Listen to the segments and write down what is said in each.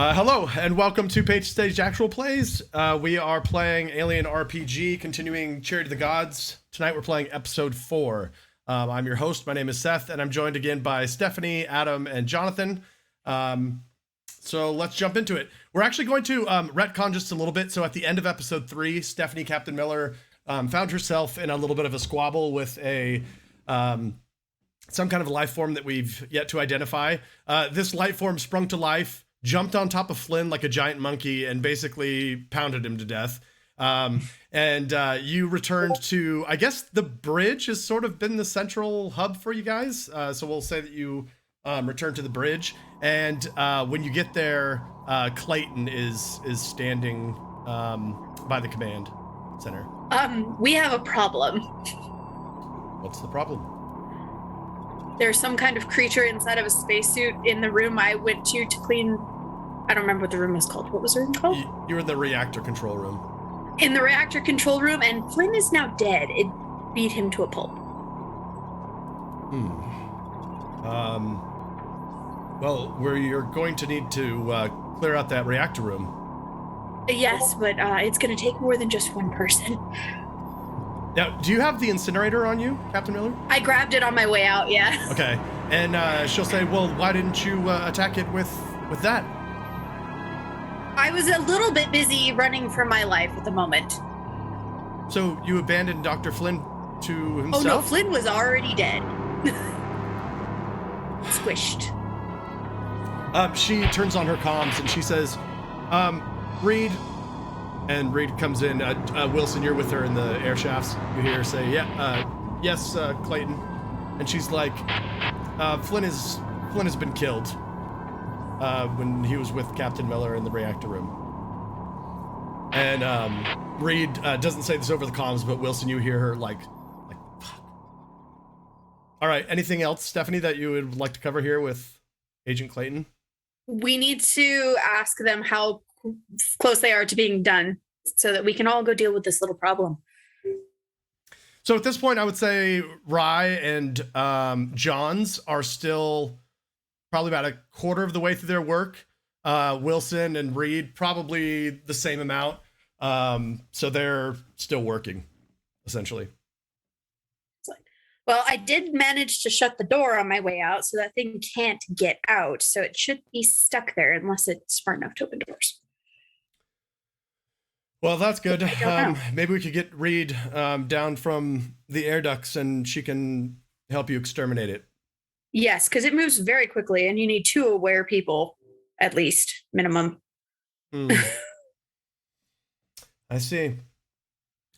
Hello, and welcome to Page Stage Actual Plays. We are playing Alien RPG, continuing Chariot of the Gods. Tonight we're playing Episode 4. I'm your host, my name is Seth, and I'm joined again by Stephanie, Adam, and Jonathan. So let's jump into it. We're actually going to retcon just a little bit. So at the end of Episode 3, Stephanie Captain Miller found herself in a little bit of a squabble with a... some kind of life form that we've yet to identify. This life form sprung to life, jumped on top of Flynn like a giant monkey, and basically pounded him to death. You returned to, I guess the bridge has sort of been the central hub for you guys. So we'll say that you return to the bridge. And when you get there, Clayton is standing by the command center. We have a problem. What's the problem? There's some kind of creature inside of a spacesuit in the room I went to clean. I don't remember what the room was called. What was the room called? You were in the reactor control room. In the reactor control room, and Flynn is now dead. It beat him to a pulp. Well, you're going to need to clear out that reactor room. Yes, but it's going to take more than just one person. Now, do you have the incinerator on you, Captain Miller? I grabbed it on my way out, yeah. Okay, and she'll say, well, why didn't you attack it with that? I was a little bit busy running for my life at the moment. So you abandoned Dr. Flynn to himself? Oh no, Flynn was already dead. Squished. She turns on her comms and she says, Reed. And Reed comes in. Wilson, you're with her in the air shafts. You hear her say, yes, Clayton. And she's like, Flynn has been killed when he was with Captain Miller in the reactor room. And Reed doesn't say this over the comms, but Wilson, you hear her like, fuck. All right, anything else, Stephanie, that you would like to cover here with Agent Clayton? We need to ask them how close they are to being done so that we can all go deal with this little problem. So at this point, I would say Rye and Johns are still probably about a quarter of the way through their work. Wilson and Reed, probably the same amount. So they're still working, essentially. Well, I did manage to shut the door on my way out, so that thing can't get out. So it should be stuck there unless it's smart enough to open doors. Well, that's good. Maybe we could get Reed down from the air ducts and she can help you exterminate it. Yes, because it moves very quickly and you need 2 aware people, at least, minimum. I see.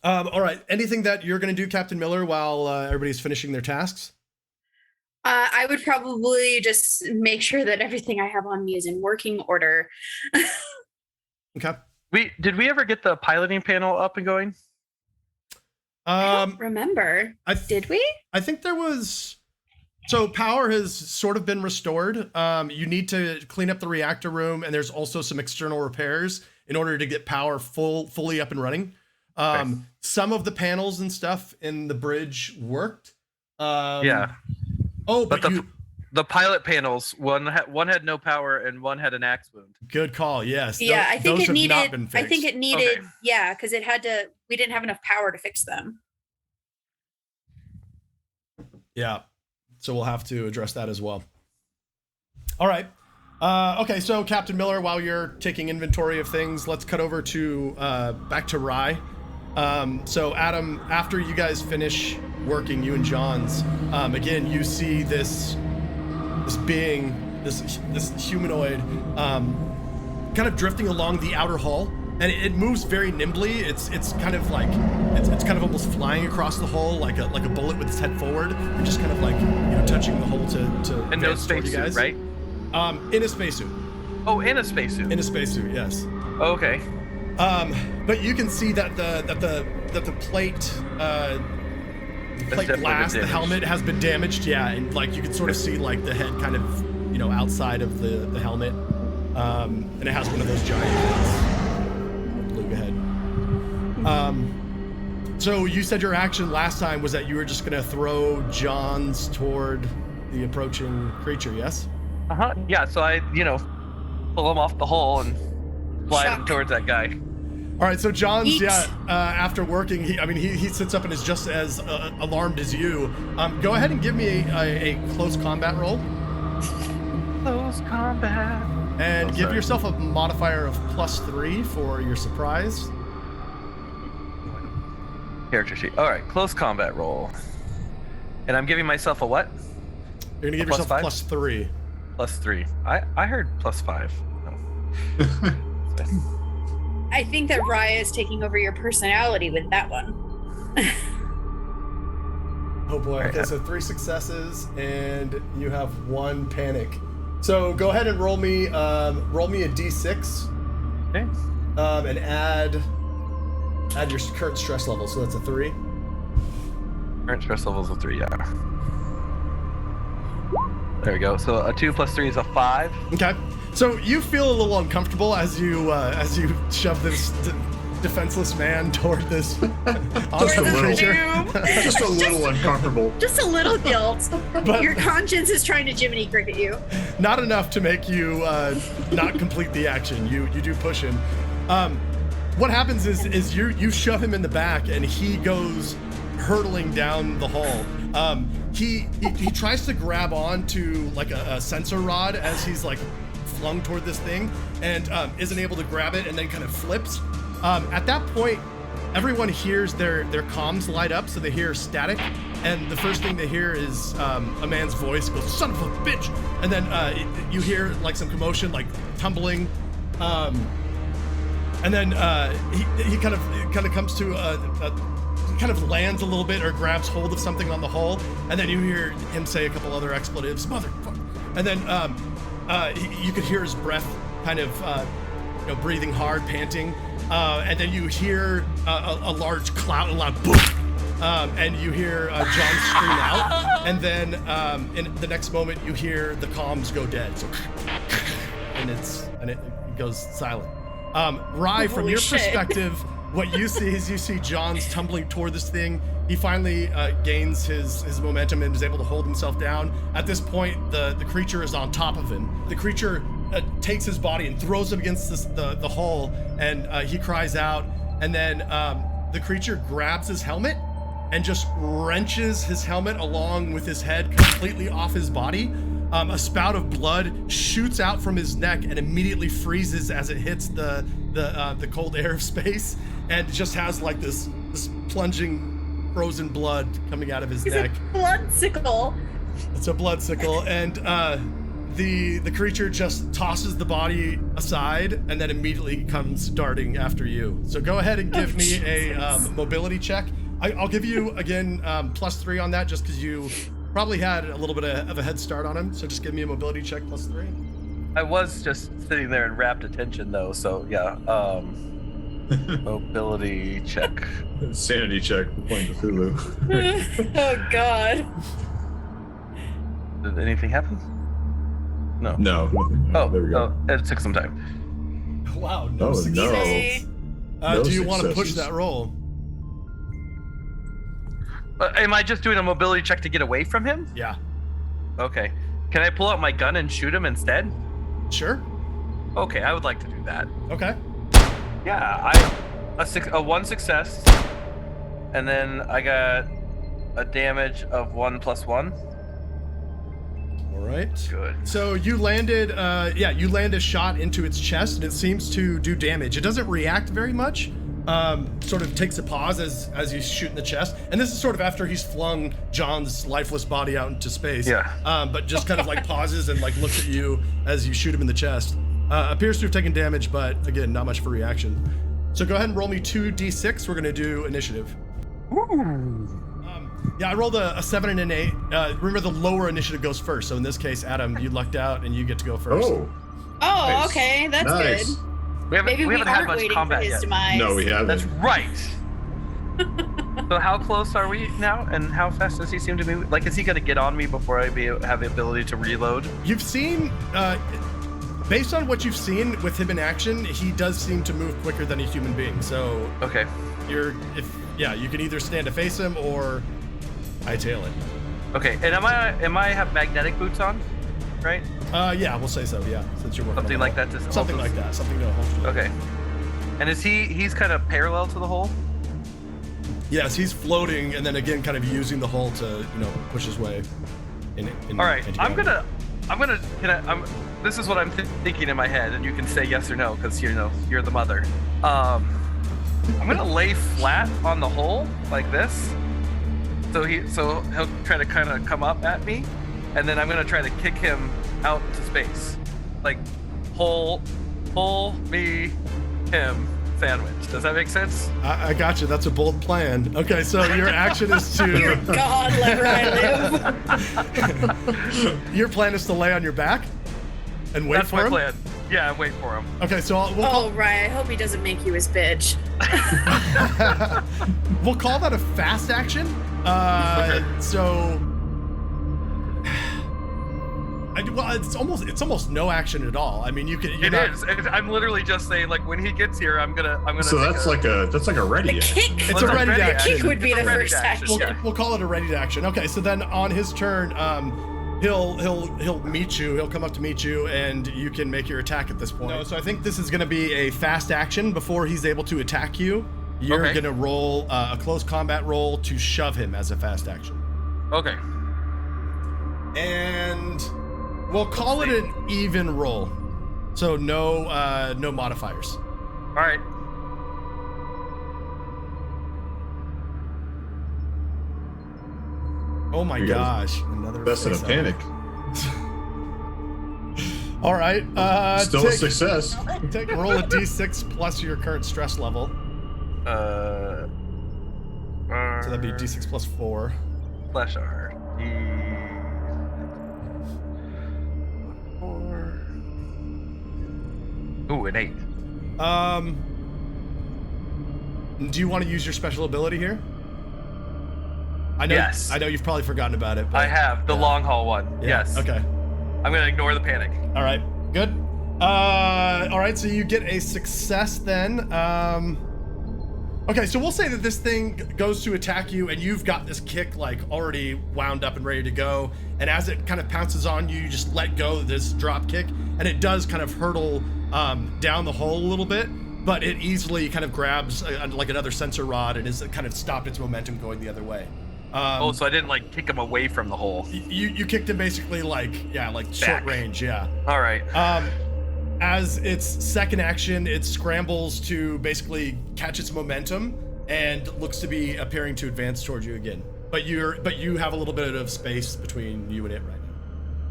All right. Anything that you're going to do, Captain Miller, while everybody's finishing their tasks? I would probably just make sure that everything I have on me is in working order. Okay. Did we ever get the piloting panel up and going? I don't remember. Did we? I think there was... So power has sort of been restored. You need to clean up the reactor room, and there's also some external repairs in order to get power fully up and running. Okay. Some of the panels and stuff in the bridge worked. Yeah. Oh, but the pilot panels, one had no power and one had an axe wound. Good call. Yes. Yeah, I think those it needed. have not been fixed. I think it needed. Okay. Yeah, because it had to. We didn't have enough power to fix them. Yeah. So we'll have to address that as well. All right. Okay. So Captain Miller, while you're taking inventory of things, let's cut over to back to Rye. So Adam, after you guys finish working, you and Johns, again, you see this being, this humanoid, kind of drifting along the outer hull, and it moves very nimbly. It's kind of like it's kind of almost flying across the hull like a bullet with its head forward, and just kind of like touching the hull to and no spacesuit, right? In a spacesuit. Oh, in a spacesuit. In a spacesuit, yes. Okay. But you can see that the plate glass, the helmet has been damaged. Yeah, and like you can sort of see like the head kind of outside of the helmet, and it has one of those giant heads. Look ahead. So you said your action last time was that you were just gonna throw Johns toward the approaching creature, yes? Yeah, so I, pull him off the hole and slide him Shock. towards that guy. All right, so John's Yeet. after working, he sits up and is just as alarmed as you. Go ahead and give me a close combat roll, Close combat. and Oh, give sorry. yourself a modifier of +3 for your surprise. Character sheet. All right, close combat roll. And I'm giving myself a what? You're gonna give Plus yourself five? +3. +3. I heard +5. No. I think that Raya is taking over your personality with that one. Oh boy. Okay, so 3 successes, and you have 1 panic. So go ahead and roll me a d6, Okay. and add your current stress level. So that's a 3. Current stress level is a 3, yeah. There we go. So a 2 + 3 is a 5. Okay. So you feel a little uncomfortable as you shove this defenseless man toward this awesome little. creature. Just a little uncomfortable. Just a little guilt. But- Your conscience is trying to Jiminy Cricket you. Not enough to make you not complete the action. You do push him. What happens is you shove him in the back, and he goes hurtling down the hall. He tries to grab on to like a sensor rod as he's like flung toward this thing, and isn't able to grab it, and then kind of flips. At that point, everyone hears their comms light up, so they hear static, and the first thing they hear is a man's voice go, "Son of a bitch!" And then you hear like some commotion, like tumbling, and then he kind of comes to kind of lands a little bit or grabs hold of something on the hull, and then you hear him say a couple other expletives, motherfucker, and then you could hear his breath kind of breathing hard, panting, and then you hear a large cloud, a loud boom, and you hear John scream out, and then in the next moment you hear the comms go dead, so and it goes silent. Rye, from Holy your shit. perspective, what you see is you see John's tumbling toward this thing. He finally gains his momentum and is able to hold himself down. At this point, the creature is on top of him. The creature takes his body and throws him against the hull, and he cries out. And then the creature grabs his helmet and just wrenches his helmet along with his head completely off his body. A spout of blood shoots out from his neck and immediately freezes as it hits the cold air of space, and just has like this plunging frozen blood coming out of his He's neck. a blood sickle. It's a blood sickle, and the creature just tosses the body aside and then immediately comes darting after you. So go ahead and give me a mobility check. I'll give you again +3 on that, just because you probably had a little bit of a head start on him. So just give me a mobility check +3. I was just sitting there in rapt attention though, so yeah. Mobility check. Sanity check for playing Cthulhu. Oh God. Did anything happen? No. No. Oh, there we go. It took some time. Wow, no Oh, success. no. Easy. No Do you want to push successes. that roll? Am I just doing a mobility check to get away from him? Yeah. Okay. Can I pull out my gun and shoot him instead? Sure. Okay, I would like to do that. Okay. Yeah, a 1 success, and then I got a damage of 1 + 1. All right. Good. So you landed, you land a shot into its chest, and it seems to do damage. It doesn't react very much. Sort of takes a pause as you shoot in the chest, and this is sort of after he's flung John's lifeless body out into space. Yeah. But just kind of like pauses and like looks at you as you shoot him in the chest. Appears to have taken damage, but again, not much for reaction. So go ahead and roll me 2d6. We're gonna do initiative. Yeah, I rolled a 7 and an 8. Remember, the lower initiative goes first. So in this case, Adam, you lucked out and you get to go first. Oh, Oh, Nice. okay, that's nice. good. Maybe we haven't had aren't much waiting for combat his yet. demise. No, we haven't. That's right. So how close are we now, and how fast does he seem to be? Like, is he gonna get on me before I have the ability to reload? You've seen, based on what you've seen with him in action, he does seem to move quicker than a human being. So Okay. you can either stand to face him or hightail it. Okay. And am I have magnetic boots on? right? Yeah, we'll say so. Yeah, since you're working Something on like the that. hole. Something like that. Something to hold. Okay. And is he's kind of parallel to the hole? Yes, he's floating, and then again, kind of using the hole to push his way. All right, this is what I'm thinking in my head, and you can say yes or no because you're the mother. I'm gonna lay flat on the hole like this, so he'll try to kind of come up at me, and then I'm gonna try to kick him out to space, like hole me him sandwich. Does that make sense? I got you. That's a bold plan. Okay, so your action is to. God, let Ryan live. Your plan is to lay on your back and wait for him. That's my plan. Yeah, wait for him. Okay, so Ryan, I hope he doesn't make you his bitch. We'll call that a fast action. Okay. So. It's almost no action at all. I mean, you can. I'm literally just saying, like, when he gets here, I'm gonna. So that's like a ready action. It's a ready action. Kick would be the first action. We'll call it a ready action. Okay, so then on his turn, he'll meet you. He'll come up to meet you, and you can make your attack at this point. No, so I think this is gonna be a fast action before he's able to attack you. You're gonna roll a close combat roll to shove him as a fast action. Okay. And we'll call it an even roll, so no modifiers. All right. Oh my gosh! Another. That's in a panic. All right. Still a success. Roll a d6 plus your current stress level. So that'd be d6 plus 4. Slash R. Ooh, an 8. Do you want to use your special ability here? Yes. I know you've probably forgotten about it. But, I have the long haul one. Yeah. Yes. Okay. I'm gonna ignore the panic. All right. Good. All right. So you get a success then. Okay. So we'll say that this thing goes to attack you, and you've got this kick like already wound up and ready to go. And as it kind of pounces on you, you just let go of this drop kick, and it does kind of hurtle down the hole a little bit, but it easily kind of grabs like another sensor rod and is kind of stopped its momentum going the other way. So I didn't like kick him away from the hole. You kicked him basically like short range, yeah. All right. As its second action, it scrambles to basically catch its momentum and looks to be appearing to advance towards you again. But you have a little bit of space between you and it right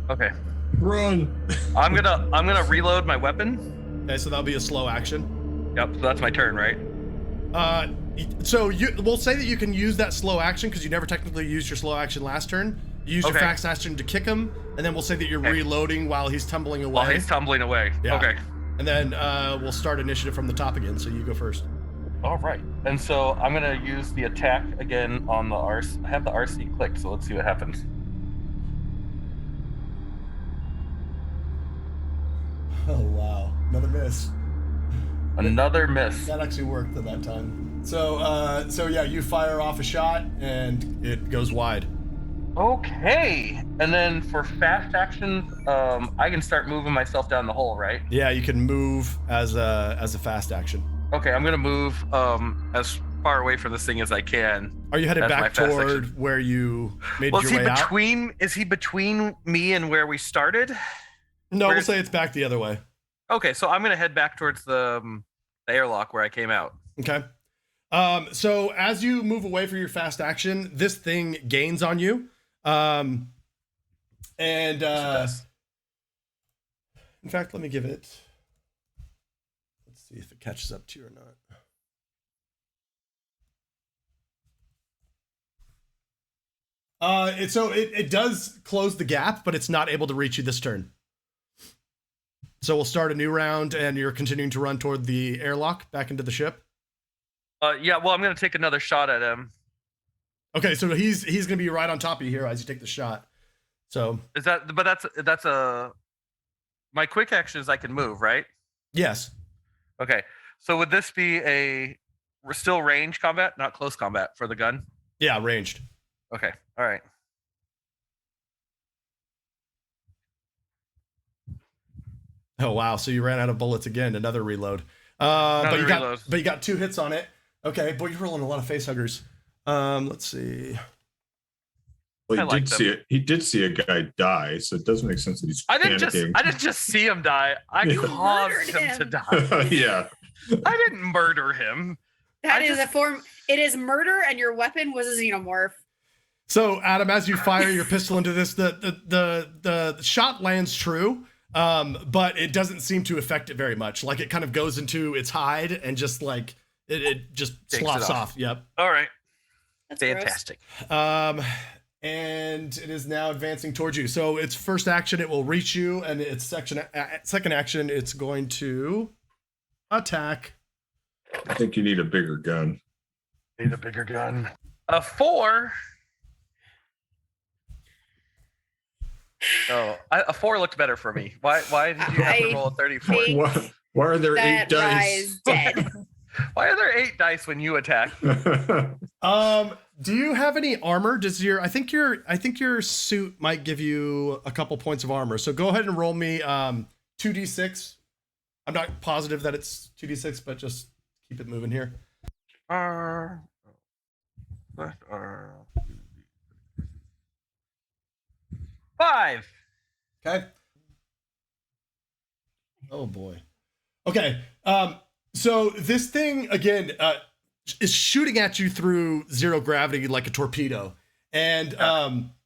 now. Okay. Run. I'm gonna reload my weapon. Okay, so that'll be a slow action. Yep. So that's my turn, right? So we'll say that you can use that slow action because you never technically used your slow action last turn. You used your fast action to kick him, and then we'll say that you're reloading while he's tumbling away. While he's tumbling away. Yeah. Okay. And then we'll start initiative from the top again. So you go first. All right. And so I'm gonna use the attack again on the RC. I have the RC clicked, so let's see what happens. Oh wow! Another miss. Another miss. That actually worked at that time. So yeah, you fire off a shot and it goes wide. Okay. And then for fast actions, I can start moving myself down the hole, right? Yeah, you can move as a fast action. Okay, I'm gonna move as far away from this thing as I can. Are you headed That's back my fast toward action. where you made your way out? Is he between me and where we started? No, we'll say it's back the other way. Okay, so I'm gonna head back towards the airlock where I came out. Okay. So as you move away from your fast action, this thing gains on you. In fact, let me give it. Let's see if it catches up to you or not. It does close the gap, but it's not able to reach you this turn. So we'll start a new round, and you're continuing to run toward the airlock back into the ship. Yeah. Well, I'm gonna take another shot at him. Okay, so he's gonna be right on top of you here as you take the shot. So Is that? But that's a. My quick action is I can move, right? yes, Okay. So would this be still range combat, not close combat for the gun? yeah, ranged. Okay. All right. Oh wow! So you ran out of bullets again. Another reload. But you got 2 hits on it. Okay, boy, you're rolling a lot of face huggers. Let's see. Well, he did see a guy die, so it doesn't make sense that he's panicking. I didn't just see him die. I caused him to die. Yeah. I didn't murder him. It is murder, and your weapon was a xenomorph. So, Adam, as you fire your pistol into this, the shot lands true, but it doesn't seem to affect it very much. Like, it kind of goes into its hide and just like it just sloughs off. Yep. All right. That's fantastic. And it is now advancing towards you. So its first action, it will reach you, and its second action, it's going to attack. I think you need a bigger gun. Need a bigger gun. A 4. Oh, a 4 looked better for me. Why did you have to roll a 34? Why are there 8 dice? Dead. Why are there 8 dice when you attack? Do you have any armor? I think your suit might give you a couple points of armor. So go ahead and roll me 2d6. I'm not positive that it's 2d6, but just keep it moving here. 5. Okay. Oh boy. Okay. So this thing again is shooting at you through zero gravity like a torpedo, and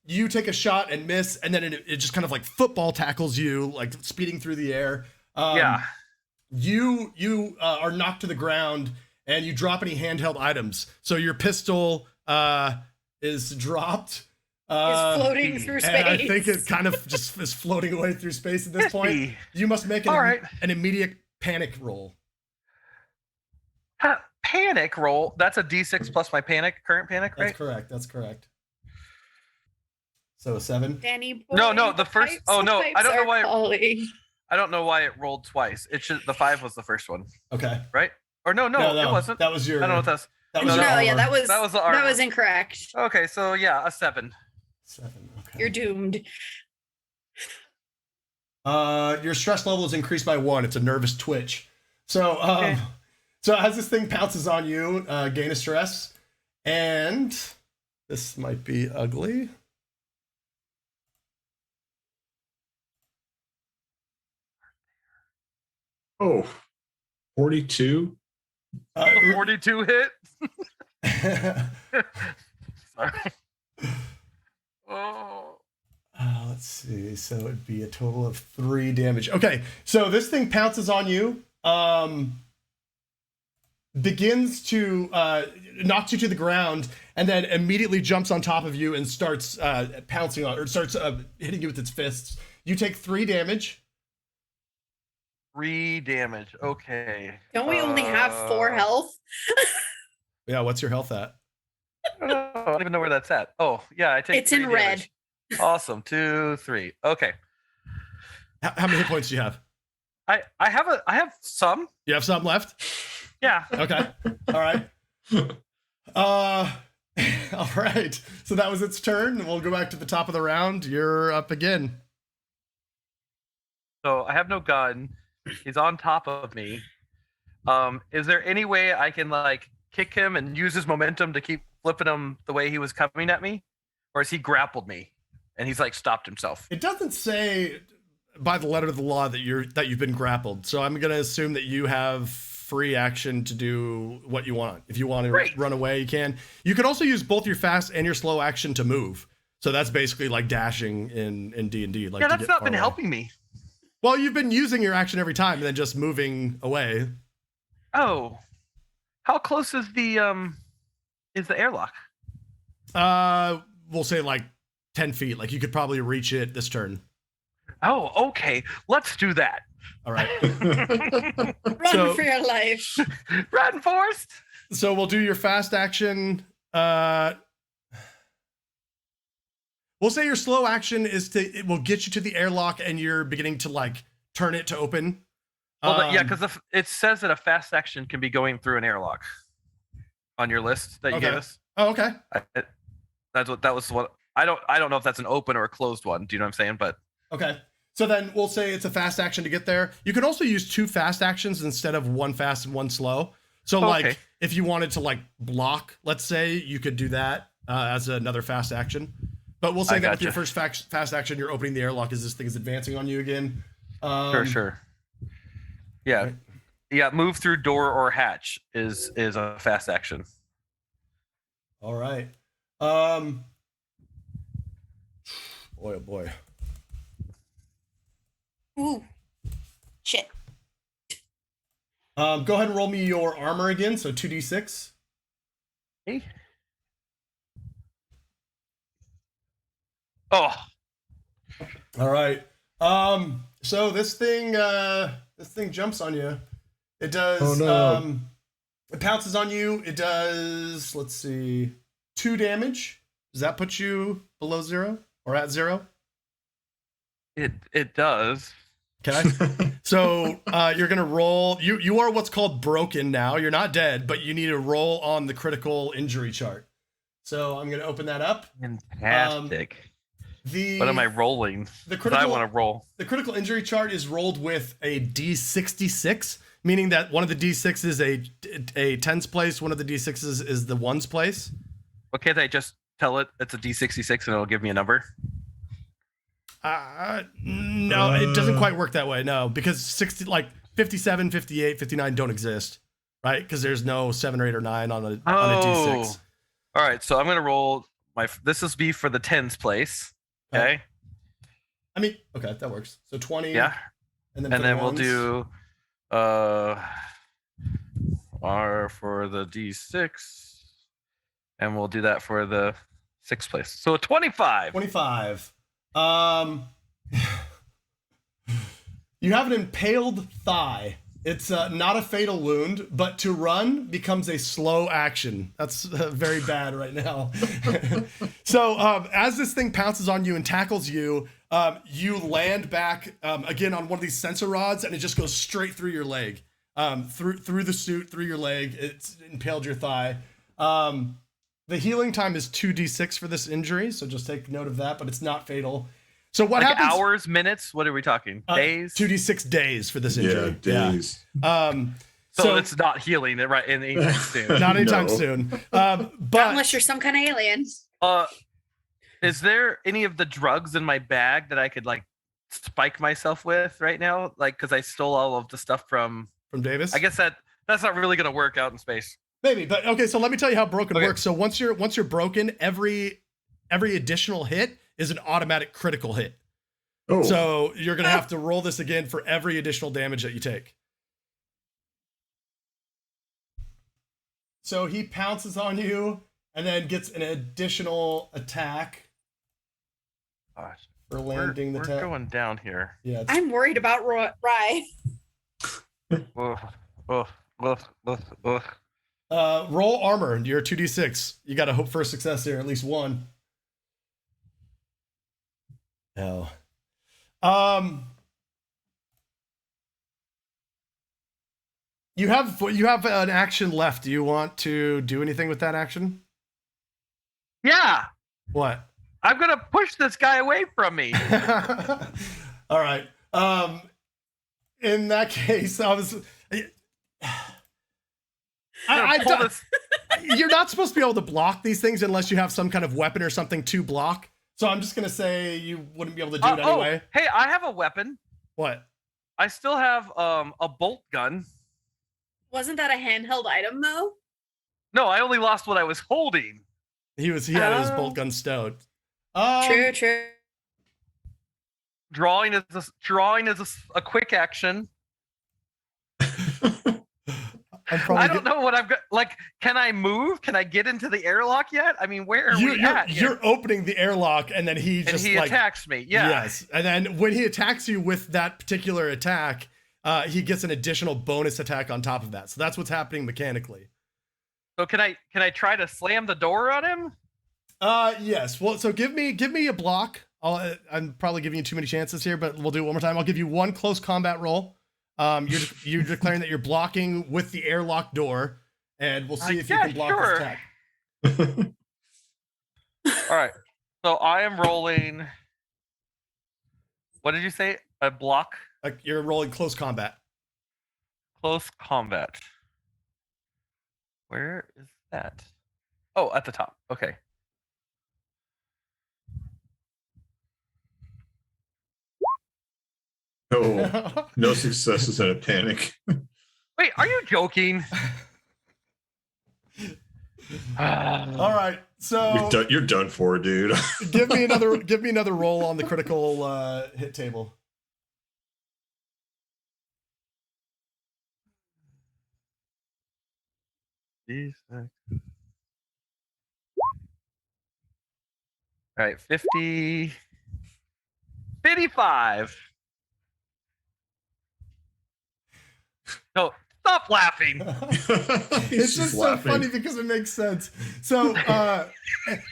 you take a shot and miss, and then it just kind of like football tackles you, like speeding through the air. You are knocked to the ground, and you drop any handheld items. So your pistol is dropped. Is floating through space. And I think it kind of just is floating away through space at this point. You must make an immediate panic roll. Panic roll? That's a D6 plus my current panic, right? That's correct. So a 7. Danny boy, no, the first. Oh no, I don't know why. I don't know why it rolled twice. The 5 was the first one. Okay. Right? Or no, it wasn't. That was your. I don't know what that's. That was incorrect. Okay, so yeah, a 7. 7. Okay. You're doomed. Your stress level is increased by 1. It's a nervous twitch. So Okay. So as this thing pounces on you, gain a stress, and this might be ugly. Oh, 42. 42 hit. Sorry. Oh. Let's see. So it'd be a total of 3 damage. Okay, so this thing pounces on you. Begins to knocks you to the ground, and then immediately jumps on top of you and starts pouncing on, or starts hitting you with its fists. You take 3 damage. 3 damage. Okay. Don't we only have 4 health? Yeah, what's your health at? I don't even know where that's at. Oh, yeah, I take. It's in red. Awesome. 2, 3. Okay. How many hit points do you have? I have some. You have some left? Yeah. Okay. All right. All right. So that was its turn. We'll go back to the top of the round. You're up again. So I have no gun. He's on top of me. Is there any way I can like kick him and use his momentum to keep flipping him the way he was coming at me? Or has he grappled me and he's like stopped himself? It doesn't say by the letter of the law that you've been grappled. So I'm gonna assume that you have free action to do what you want. If you want to run away, you can. You could also use both your fast and your slow action to move. So that's basically like dashing in D&D. Like, yeah, that's not been helping me. Well, you've been using your action every time and then just moving away. Oh, how close is the airlock? We'll say like 10 feet. Like you could probably reach it this turn. Oh, okay. Let's do that. All right. Run for your life. Run, Forrest. So we'll do your fast action. We'll say your slow action it will get you to the airlock and you're beginning to like turn it to open. Well, yeah, because it says that a fast action can be going through an airlock on your list that you gave us. Oh, okay. That was what I don't know if that's an open or a closed one. Do you know what I'm saying? But okay. So then we'll say it's a fast action to get there. You can also use 2 fast actions instead of 1 fast and 1 slow. So like if you wanted to like block, let's say, you could do that as another fast action. But we'll say that with your first fast action, you're opening the airlock as this thing is advancing on you again. Sure. Yeah. Right. Yeah, move through door or hatch is a fast action. All right. Boy, oh boy. Ooh. Shit. Go ahead and roll me your armor again, so 2d6. Okay. Oh. All right. So this thing jumps on you. It does. Oh, no. It pounces on you. It does. Let's see, 2 damage. Does that put you below 0 or at 0? It does. Okay. So you're gonna roll. You are what's called broken now. You're not dead, but you need to roll on the critical injury chart. So I'm gonna open that up. Fantastic. What am I rolling? I want to roll. The critical injury chart is rolled with a D66, meaning that one of the D6 is a tens place, one of the D6s is the ones place. Well, can't I just tell it it's a D66 and it'll give me a number? No, it doesn't quite work that way. No, because 57, 58, 59 don't exist, right? Because there's no 7 or 8 or 9 on a D6. All right, so I'm gonna roll this is be for the tens place. Okay. I mean, okay, that works. So 20. Yeah. And then we'll do R for the D6, and we'll do that for the 6th place. So a 25. 25. You have an impaled thigh. It's not a fatal wound, but to run becomes a slow action. That's very bad right now. So as this thing pounces on you and tackles you, you land back again on one of these sensor rods, and it just goes straight through your leg, through the suit, through your leg. It's impaled your thigh. The healing time is 2d6 for this injury, so just take note of that, but it's not fatal. So what happens? Hours, minutes? What are we talking? Days? 2d6 days for this injury. Yeah, days. Yeah. So it's not healing right anytime soon. Not anytime soon. But not unless you're some kind of alien. Is there any of the drugs in my bag that I could like spike myself with right now? Like, because I stole all of the stuff from Davis. I guess that's not really going to work out in space. Maybe, but okay. So let me tell you how broken works. So once you're broken, every additional hit is an automatic critical hit. Oh. So you're going to have to roll this again for every additional damage that you take. So he pounces on you and then gets an additional attack. Gosh. For landing the We're going down here. Yeah. I'm worried about Rye. Roll armor. You're 2d6. You got to hope for a success here, at least one. No. You have an action left. Do you want to do anything with that action? Yeah. What? I'm gonna push this guy away from me. All right. In that case, you're not supposed to be able to block these things unless you have some kind of weapon or something to block. So I'm just going to say you wouldn't be able to do it anyway. Hey, I have a weapon. What? I still have a bolt gun. Wasn't that a handheld item, though? No, I only lost what I was holding. He had his bolt gun stowed. True. Drawing is a quick action. I don't know what I've got. Like, can I move? Can I get into the airlock yet? I mean, where are we at? You're opening the airlock, and then he attacks me. Yeah. Yes, and then when he attacks you with that particular attack, he gets an additional bonus attack on top of that. So that's what's happening mechanically. So can I try to slam the door on him? Yes. Well, so give me a block. I'm probably giving you too many chances here, but we'll do it one more time. I'll give you one close combat roll. You're declaring that you're blocking with the airlock door, and we'll see if you can block this attack. All right. So I am rolling What did you say? A block? Like you're rolling close combat. Close combat. Where is that? Oh, at the top. Okay. Oh, no successes and a panic. Wait, are you joking? All right, so You're done for, dude. give me another roll on the critical hit table. All right, 50, 55. No, stop laughing. It's just so funny because it makes sense. So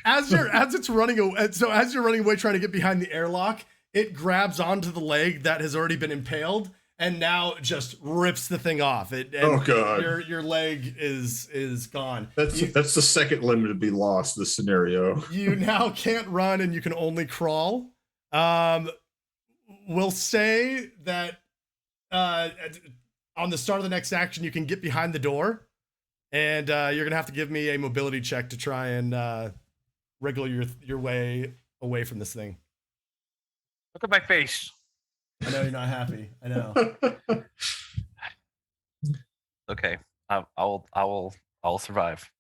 as you're running away trying to get behind the airlock, it grabs onto the leg that has already been impaled and now just rips the thing off. Oh god. Your leg is gone. That's the second limb to be lost, this scenario. You now can't run and you can only crawl. We'll say that on the start of the next action, you can get behind the door, and you're gonna have to give me a mobility check to try and wriggle your way away from this thing. Look at my face. I know you're not happy. I know. Okay, I will survive.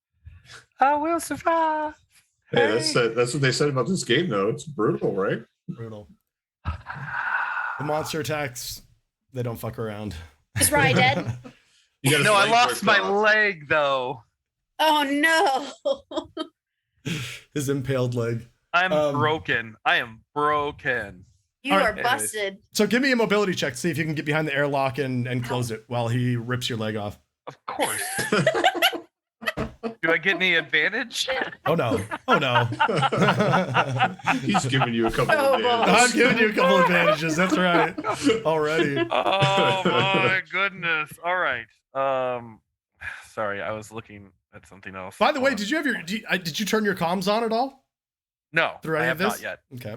I will survive. Hey, that's what they said about this game, though. It's brutal, right? Brutal. The monster attacks, they don't fuck around. Is Rye dead? No, I lost my leg, though. Oh, no. His impaled leg. I'm broken. I am broken. You are busted. So give me a mobility check to see if you can get behind the airlock and close it while he rips your leg off. Of course. Do I get any advantage? Oh no. Oh no. He's giving you a couple of advantages. I'm giving you a couple of advantages. That's right. Already. Oh my goodness. All right. Sorry, I was looking at something else. By the way, did you turn your comms on at all? No, I have not yet. Okay.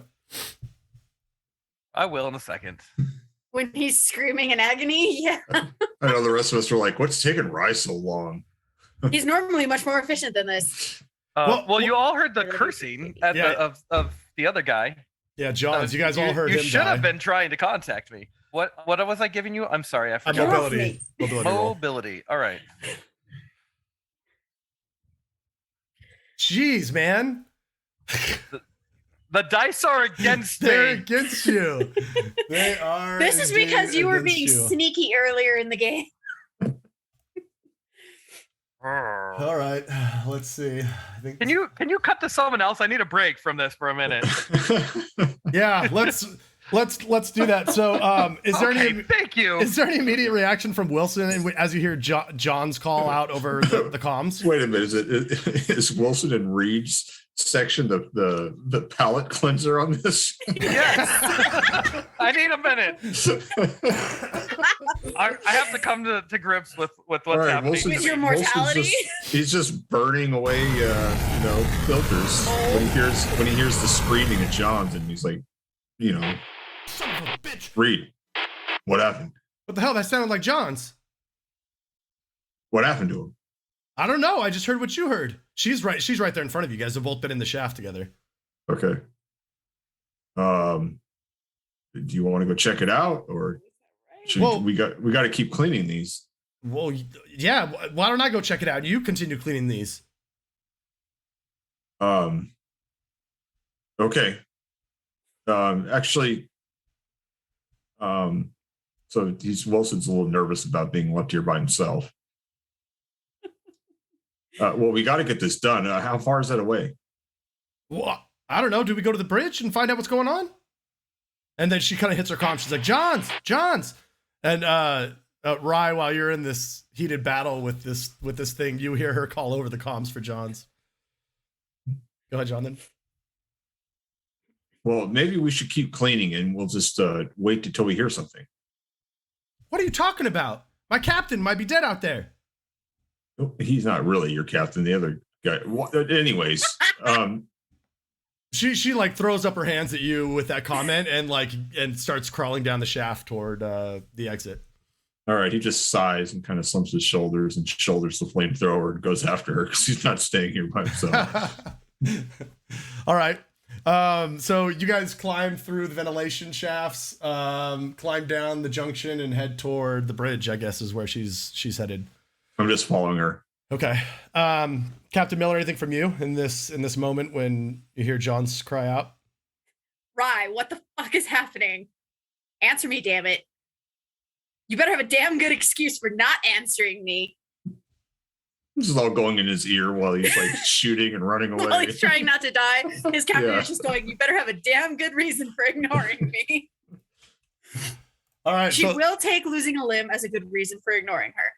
I will in a second. When he's screaming in agony, yeah. I know the rest of us were like, what's taking Rye so long? He's normally much more efficient than this. Well, you all heard the cursing of the other guy. Yeah, Johns, you guys all heard him. You should have been trying to contact me. What was I giving you? I'm sorry, I forgot. Mobility. Mobility. All right. Jeez, man. The dice are against me. They're against you. They are. This is because you were being sneaky earlier in the game. All right, let's see. I think. Can you cut to someone else? I need a break from this for a minute. Yeah, let's do that. So, is there any? Thank you. Is there any immediate reaction from Wilson as you hear John's call out over the comms? Wait a minute. Is Wilson and Reed's section the palate cleanser on this? Yes. I need a minute. I have to come to grips with what's happening. With your mortality? He's just burning away, filters when he hears the screaming at John's, and he's like, son of a bitch. Reed, what happened? What the hell? That sounded like John's. What happened to him? I don't know. I just heard what you heard. She's right there in front of you guys. Have both been in the shaft together. Okay. Do you want to go check it out, or we got to keep cleaning these? Well, yeah. Why don't I go check it out? You continue cleaning these. Okay. Actually, so Wilson's a little nervous about being left here by himself. Well, we got to get this done. How far is that away? Well, I don't know. Do we go to the bridge and find out what's going on? And then she kind of hits her comm. She's like, Johns. And Rye, while you're in this heated battle with this thing, you hear her call over the comms for Johns. Go ahead, John, then. Well, maybe we should keep cleaning and we'll just wait until we hear something. What are you talking about? My captain might be dead out there. He's not really your captain. The other guy. Anyways, She like throws up her hands at you with that comment and starts crawling down the shaft toward the exit. All right, he just sighs and kind of slumps his shoulders and shoulders the flamethrower and goes after her because he's not staying here by himself. All right. So you guys climb through the ventilation shafts, climb down the junction and head toward the bridge, I guess is where she's headed. I'm just following her. Okay. Captain Miller, anything from you in this moment when you hear John's cry out? Rye, what the fuck is happening? Answer me, damn it. You better have a damn good excuse for not answering me. This is all going in his ear while he's like shooting and running away. While he's trying not to die, his captain Yeah. is just going, you better have a damn good reason for ignoring me. All right. She will take losing a limb as a good reason for ignoring her.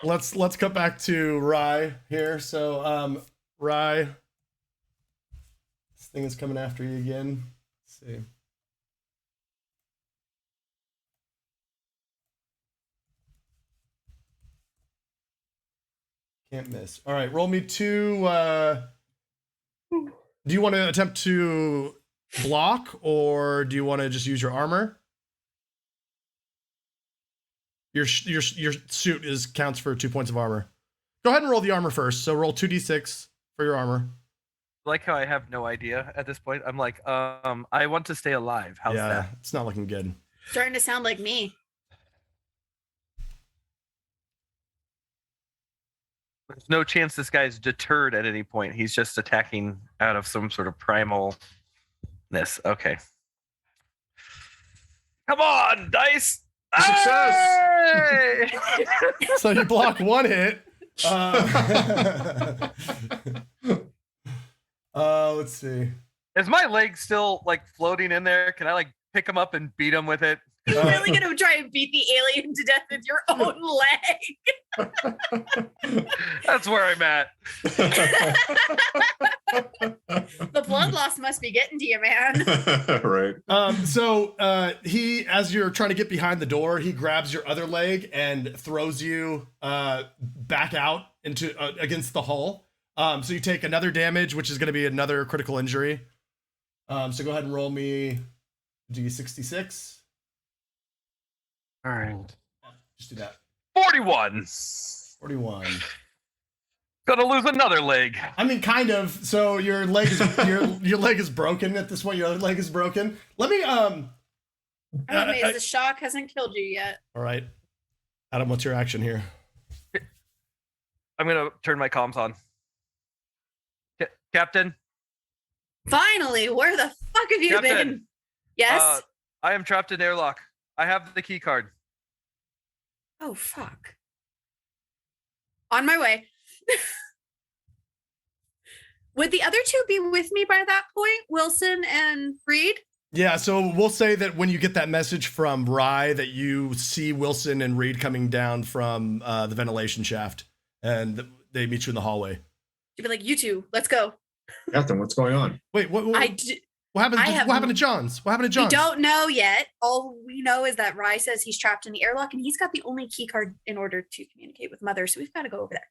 Let's cut back to Rye here. So, Rye, this thing is coming after you again. Let's see. Can't miss. All right, roll me 2. Do you want to attempt to block, or do you want to just use your armor? Your suit counts for 2 points of armor. Go ahead and roll the armor first. So roll 2d6 for your armor. Like how I have no idea at this point. I'm like, I want to stay alive. How's that? It's not looking good. Starting to sound like me. There's no chance this guy's deterred at any point. He's just attacking out of some sort of primalness. Okay. Come on, dice. Success! Hey! So you block 1 hit. Let's see. Is my leg still like floating in there? Can I like pick him up and beat him with it? You're really gonna try and beat the alien to death with your own leg. That's where I'm at. The blood loss must be getting to you, man. Right. So he, as you're trying to get behind the door, he grabs your other leg and throws you back out into against the hull. So you take another damage, which is going to be another critical injury. So go ahead and roll me D66. All right. Just do that. 41. 41. Gonna lose another leg. I mean, kind of. So your leg is your leg is broken at this point. Your other leg is broken. Let me I'm amazed the shock hasn't killed you yet. All right, Adam, what's your action here? I'm gonna turn my comms on. Captain. Finally, where the fuck have you Captain, been? Yes. I am trapped in airlock. I have the key card. Oh fuck. On my way. Would the other two be with me by that point? Wilson and Reed? Yeah, so we'll say that when you get that message from Rye that you see Wilson and Reed coming down from the ventilation shaft, and they meet you in the hallway. You'd be like, you two, let's go. Captain, what's going on? Wait, what happened to Johns? What happened to We Johns? don't know yet. All we know is that Rye says he's trapped in the airlock and he's got the only key card in order to communicate with Mother, so we've got to go over there.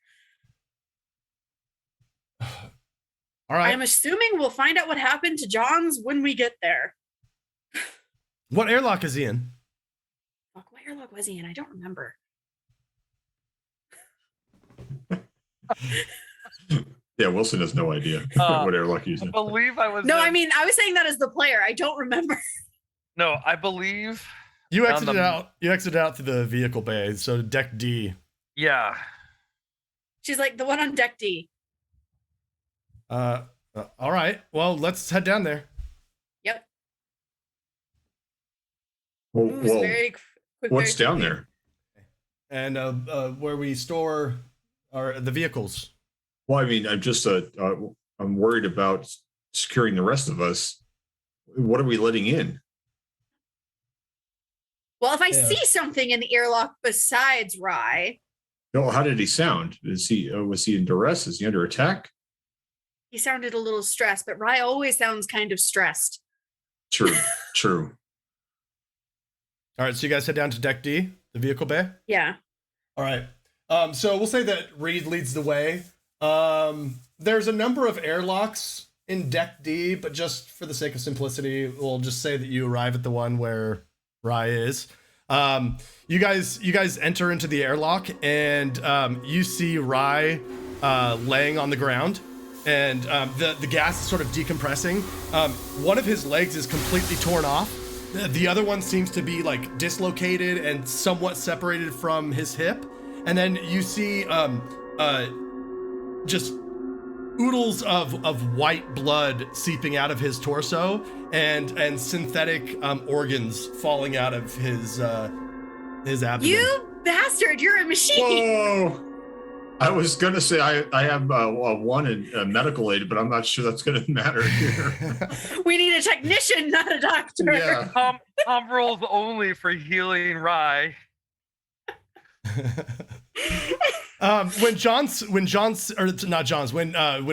All right. I'm assuming we'll find out what happened to Johns when we get there. What airlock is he in? Fuck, what airlock was he in? I don't remember. Yeah, Wilson has no idea what airlock he's I in. believe I was. No, I mean, I was saying that as the player. I don't remember. No, I believe. You exited out. You exited out through the vehicle bay, so deck D. Yeah. She's like, the one on deck D. All right. Well, let's head down there. Yep. Well, Very quick, what's very down quickly. there? And where we store the vehicles. Well, I mean, I'm just I'm worried about securing the rest of us. What are we letting in? Well, if I Yeah. see something in the airlock besides Rye, No, how did he sound? Is he was he in duress? Is he under attack? he sounded a little stressed, but Rye always sounds kind of stressed. True, true. All right. So you guys head down to deck D, the vehicle bay. Yeah. All right. So we'll say that Reed leads the way. There's a number of airlocks in Deck D, but just for the sake of simplicity, we'll just say that you arrive at the one where Rye is. You guys enter into the airlock, and you see Rye laying on the ground, and the gas is sort of decompressing. One of his legs is completely torn off. The other one seems to be like dislocated and somewhat separated from his hip. And then you see just oodles of white blood seeping out of his torso, and synthetic organs falling out of his abdomen. You bastard! You're a machine. Whoa! I was gonna say I have one in medical aid, but I'm not sure that's gonna matter here. We need a technician, not a doctor. Yeah. Rolls only for healing Rye. When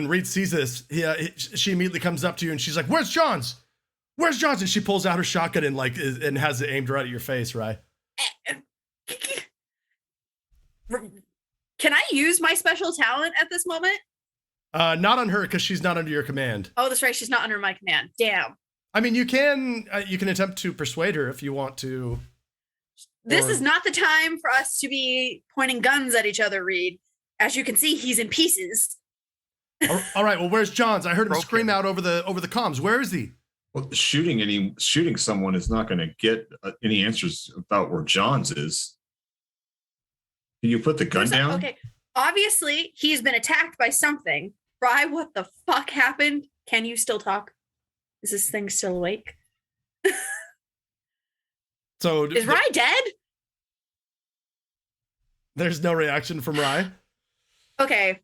Reed sees this, she immediately comes up to you and she's like, "Where's Johns? Where's Johns?" And she pulls out her shotgun and has it aimed right at your face, right? Can I use my special talent at this moment? Not on her, because she's not under your command. Oh, that's right. She's not under my command. Damn. I mean, you can attempt to persuade her if you want to. This is not the time for us to be pointing guns at each other, Reed. As you can see, he's in pieces. All right. Well, where's Johns? I heard him Broken. scream out over the comms. Where is he? Well, shooting someone is not going to get any answers about where Johns is. Can you put the gun down? Okay. Obviously, he's been attacked by something. Rye, what the fuck happened? Can you still talk? Is this thing still awake? So Is Rye dead? There's no reaction from Rye. Okay.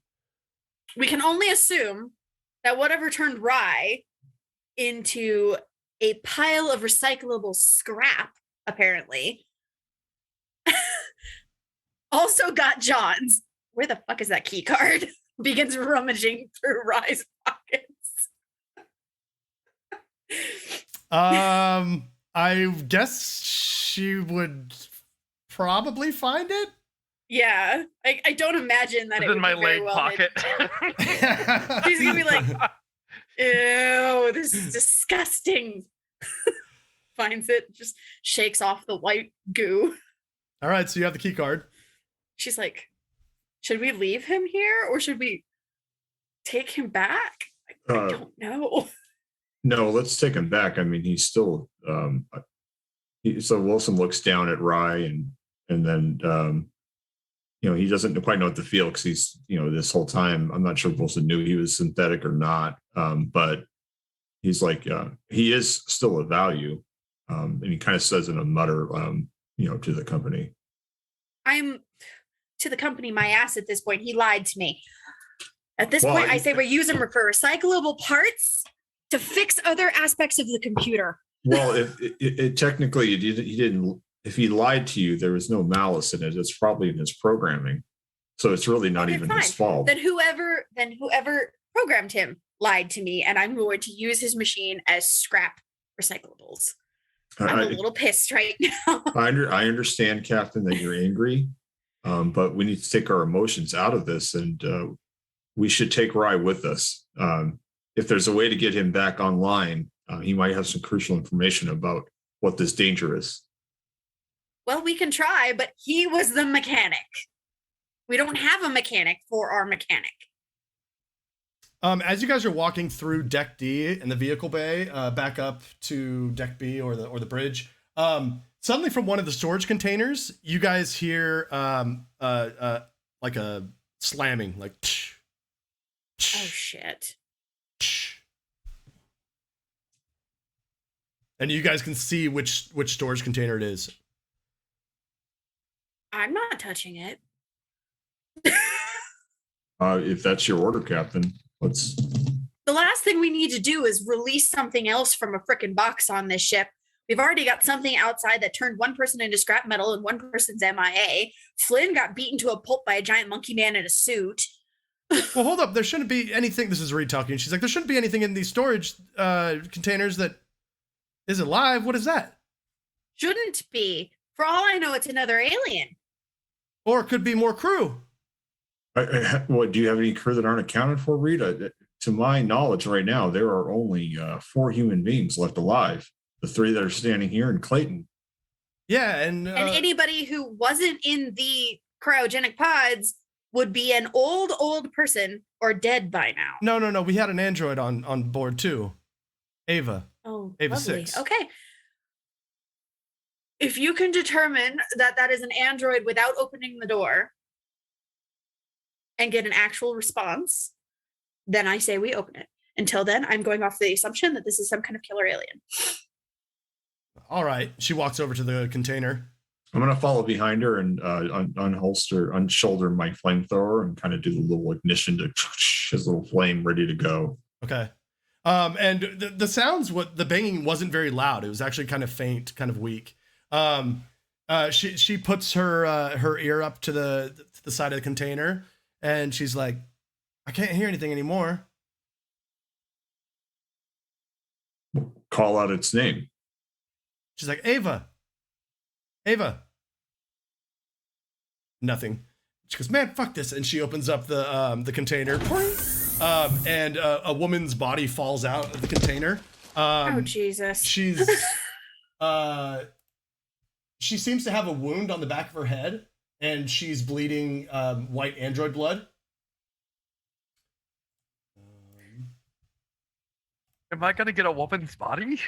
We can only assume that whatever turned Rye into a pile of recyclable scrap, apparently, also got John's. Where the fuck is that key card? Begins rummaging through Rye's pockets. I guess she would probably find it. Yeah, I don't imagine that It's it would in my be very leg well pocket. He's gonna be like, ew, this is disgusting. Finds it, just shakes off the white goo. All right, so you have the key card. She's like, should we leave him here or should we take him back? I don't know. No, let's take him back. I mean, he's still. So Wilson looks down at Rye, and then he doesn't quite know what to feel, because he's this whole time I'm not sure Wilson knew he was synthetic or not, but he's like he is still of value, and he kind of says in a mutter, to the company. I'm to the company my ass at this point. He lied to me. At this point, I say we use him for recyclable parts to fix other aspects of the computer. Well, if technically he didn't. If he lied to you, there was no malice in it. It's probably in his programming, so it's really not even his fault. Then whoever programmed him lied to me, and I'm going to use his machine as scrap recyclables. I'm a little pissed right now. I understand, Captain, that you're angry, but we need to take our emotions out of this, and we should take Rye with us. If there's a way to get him back online, he might have some crucial information about what this danger is. Well, we can try, but he was the mechanic. We don't have a mechanic for our mechanic. As you guys are walking through Deck D in the vehicle bay, back up to Deck B or the bridge, suddenly from one of the storage containers, you guys hear like a slamming, like. Oh shit! And you guys can see which storage container it is. I'm not touching it. If that's your order, Captain, let's. The last thing we need to do is release something else from a frickin' box on this ship. We've already got something outside that turned one person into scrap metal and one person's MIA. Flynn got beaten to a pulp by a giant monkey man in a suit. Well, hold up. There shouldn't be anything. This is Reed talking. She's like, there shouldn't be anything in these storage containers that is alive. What is that? Shouldn't be. For all I know, it's another alien. Or it could be more crew. What do you have any crew that aren't accounted for, Reed? to my knowledge right now, there are only 4 human beings left alive. The 3 that are standing here and Clayton. Yeah, and anybody who wasn't in the cryogenic pods would be an old person or dead by now. No. We had an android on board too. Ava. Oh, Ava lovely. 6. Okay. If you can determine that that is an android without opening the door and get an actual response, then I say we open it. Until then, I'm going off the assumption that this is some kind of killer alien. All right. She walks over to the container. I'm going to follow behind her and unshoulder my flamethrower and kind of do the little ignition to his little flame ready to go. Okay. And the sounds, the banging wasn't very loud. It was actually kind of faint, kind of weak. She puts her ear up to the side of the container, and she's like, I can't hear anything anymore. Call out its name. She's like, Ava. Nothing. She goes, man, fuck this. And she opens up the container. And a woman's body falls out of the container. Oh, Jesus. She seems to have a wound on the back of her head, and she's bleeding white android blood. Am I gonna get a woman's body?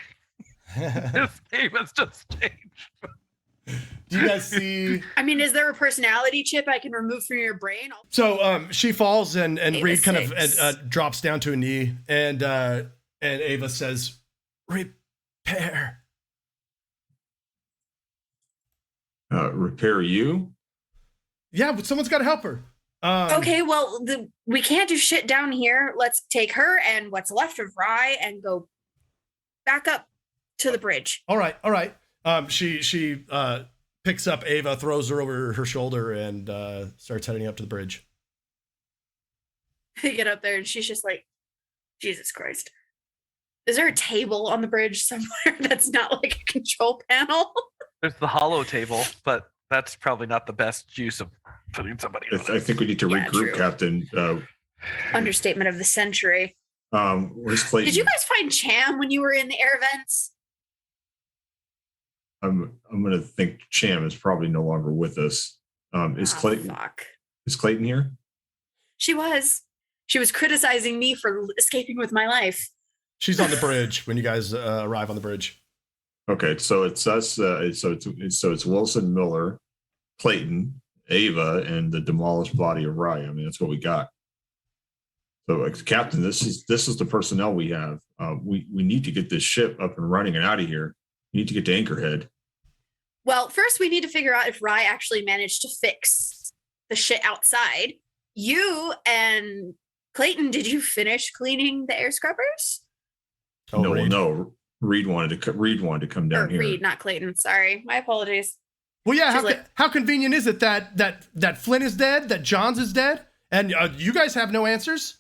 His name has just changed. Do you guys see? I mean, is there a personality chip I can remove from your brain? So she falls, and Reed kind of drops down to a knee, and Ava says, repair. Repair you? Yeah, but someone's got to help her. Okay, well, we can't do shit down here. Let's take her and what's left of Rye and go back up to the bridge. All right. She picks up Ava, throws her over her shoulder, and starts heading up to the bridge. They get up there, and she's just like, Jesus Christ. Is there a table on the bridge somewhere that's not like a control panel? There's the hollow table, but that's probably not the best use of putting somebody on I think we need to regroup, true. Captain. Understatement of the century. Where's Clayton? Did you guys find Cham when you were in the air vents? I'm going to think Cham is probably no longer with us. Is Clayton here? She was criticizing me for escaping with my life. She's on the bridge when you guys arrive on the bridge. Okay, so it's us. So it's Wilson, Miller, Clayton, Ava, and the demolished body of Rye. I mean, that's what we got. So, Captain, this is the personnel we have. We need to get this ship up and running and out of here. We need to get to Anchorhead. Well, first we need to figure out if Rye actually managed to fix the shit outside. You and Clayton, did you finish cleaning the air scrubbers? Oh, No. Reed wanted to come down here. Reed, not Clayton. Sorry, my apologies. Well, yeah. How convenient is it that Flynn is dead, that Johns is dead, and you guys have no answers?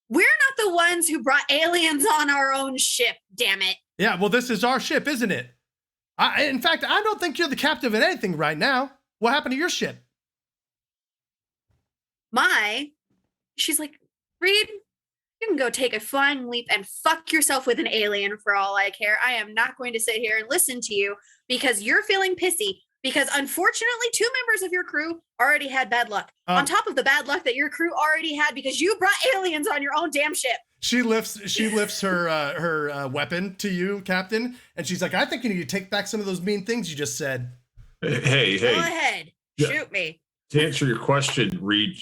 We're not the ones who brought aliens on our own ship. Damn it. Yeah. Well, this is our ship, isn't it? In fact, I don't think you're the captain of anything right now. What happened to your ship? She's like, Reed, you can go take a flying leap and fuck yourself with an alien for all I care. I am not going to sit here and listen to you because you're feeling pissy because unfortunately 2 members of your crew already had bad luck. On top of the bad luck that your crew already had because you brought aliens on your own damn ship. She lifts her weapon to you, Captain, and she's like, I think you need to take back some of those mean things you just said. Hey. Go ahead. Yeah. Shoot me. To answer your question, Reed,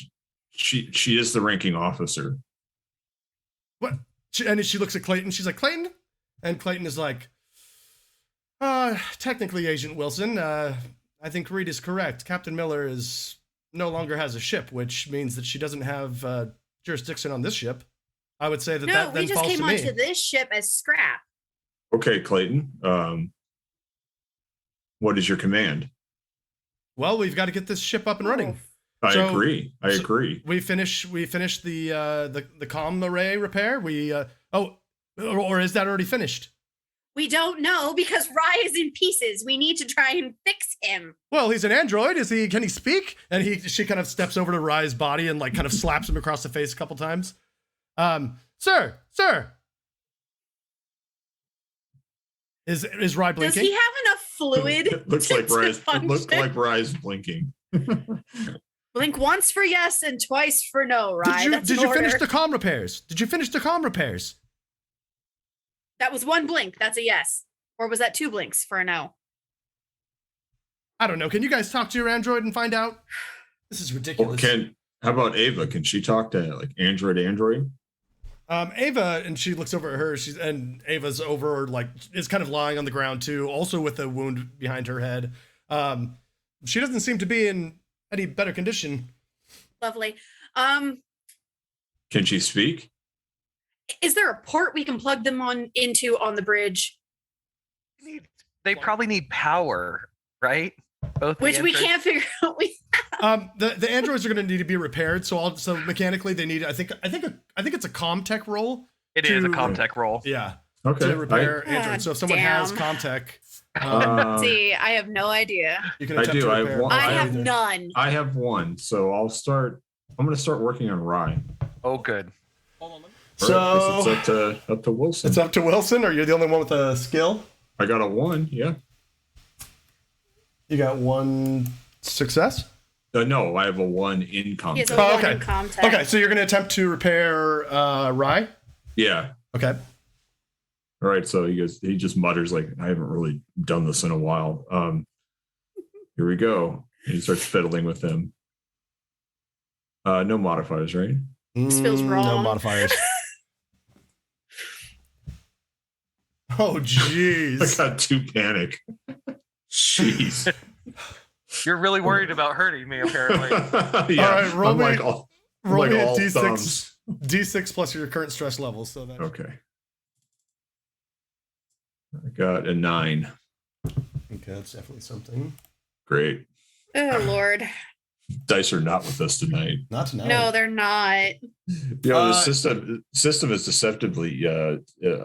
she is the ranking officer. What? And she looks at Clayton. She's like, Clayton? And Clayton is like, technically, Agent Wilson, I think Reed is correct. Captain Miller no longer has a ship, which means that she doesn't have jurisdiction on this ship. I would say that that then falls to me. No, we just came onto this ship as scrap. Okay, Clayton. What is your command? Well, we've got to get this ship up and running. I agree. We finished the comm array repair. Or is that already finished? We don't know because Rye is in pieces. We need to try and fix him. Well, he's an android. Can he speak? And she kind of steps over to Rye's body and like kind of slaps him across the face a couple times. Sir. Is Rye Does blinking? he have enough fluid? It looks to like Rye's. It looks function? like Rye's blinking. Blink once for yes and twice for no, Rye. Did you finish the comm repairs? That was one blink. That's a yes. Or was that two blinks for a no? I don't know. Can you guys talk to your android and find out? This is ridiculous. How about Ava? Can she talk to like Android? Ava, and she looks over at her. And Ava's over, like, is kind of lying on the ground too, also with a wound behind her head. She doesn't seem to be in any better condition. Lovely. Can she speak? Is there a port we can plug them into on the bridge? They probably need power, right? Both Which we can't figure out. The androids are going to need to be repaired. So mechanically they need. I think it's a comm-tech role. It is a comm-tech role. Yeah. Okay. To repair androids. So if someone has comm-tech, see, I have no idea. you can attempt to repair. I have none. I have one, so I'm going to start working on Rye. Oh, good. So it's up to Wilson. It's up to Wilson, or you're the only one with a skill? I got a 1. Yeah. You got 1 success? No, I have a 1 in He has combat. a one okay. in contact. Okay, so you're going to attempt to repair Rye? Yeah. Okay. All right. So he just mutters like, I haven't really done this in a while. Here we go. And he starts fiddling with them. No modifiers, right? This feels wrong. No modifiers. Oh, jeez. I got 2 panic. Jeez. You're really worried about hurting me, apparently. Yeah, All right, roll I'm me, like all, roll like me a all D6. thumbs. D6 plus your current stress level. So that. Okay. I got a 9. Okay, that's definitely something. Great. Oh, Lord. Dice are not with us tonight. Not tonight. No, they're not. The system is deceptively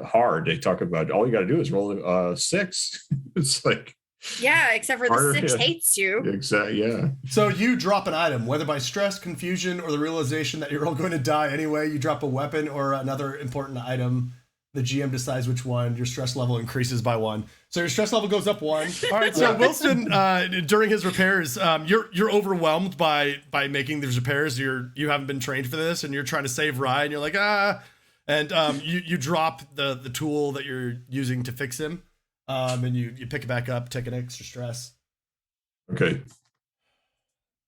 hard. They talk about all you got to do is roll 6. It's like Yeah, except for Harder, the 6 yeah. hates you. exactly, yeah. So you drop an item, whether by stress, confusion, or the realization that you're all going to die anyway. You drop a weapon or another important item. The GM decides which one. Your stress level increases by 1. So your stress level goes up 1. All right. So Wilson, during his repairs, you're overwhelmed by making these repairs. You haven't been trained for this, and you're trying to save Rye, and you're like and you drop the tool that you're using to fix him, and you pick it back up, take an extra stress. Okay.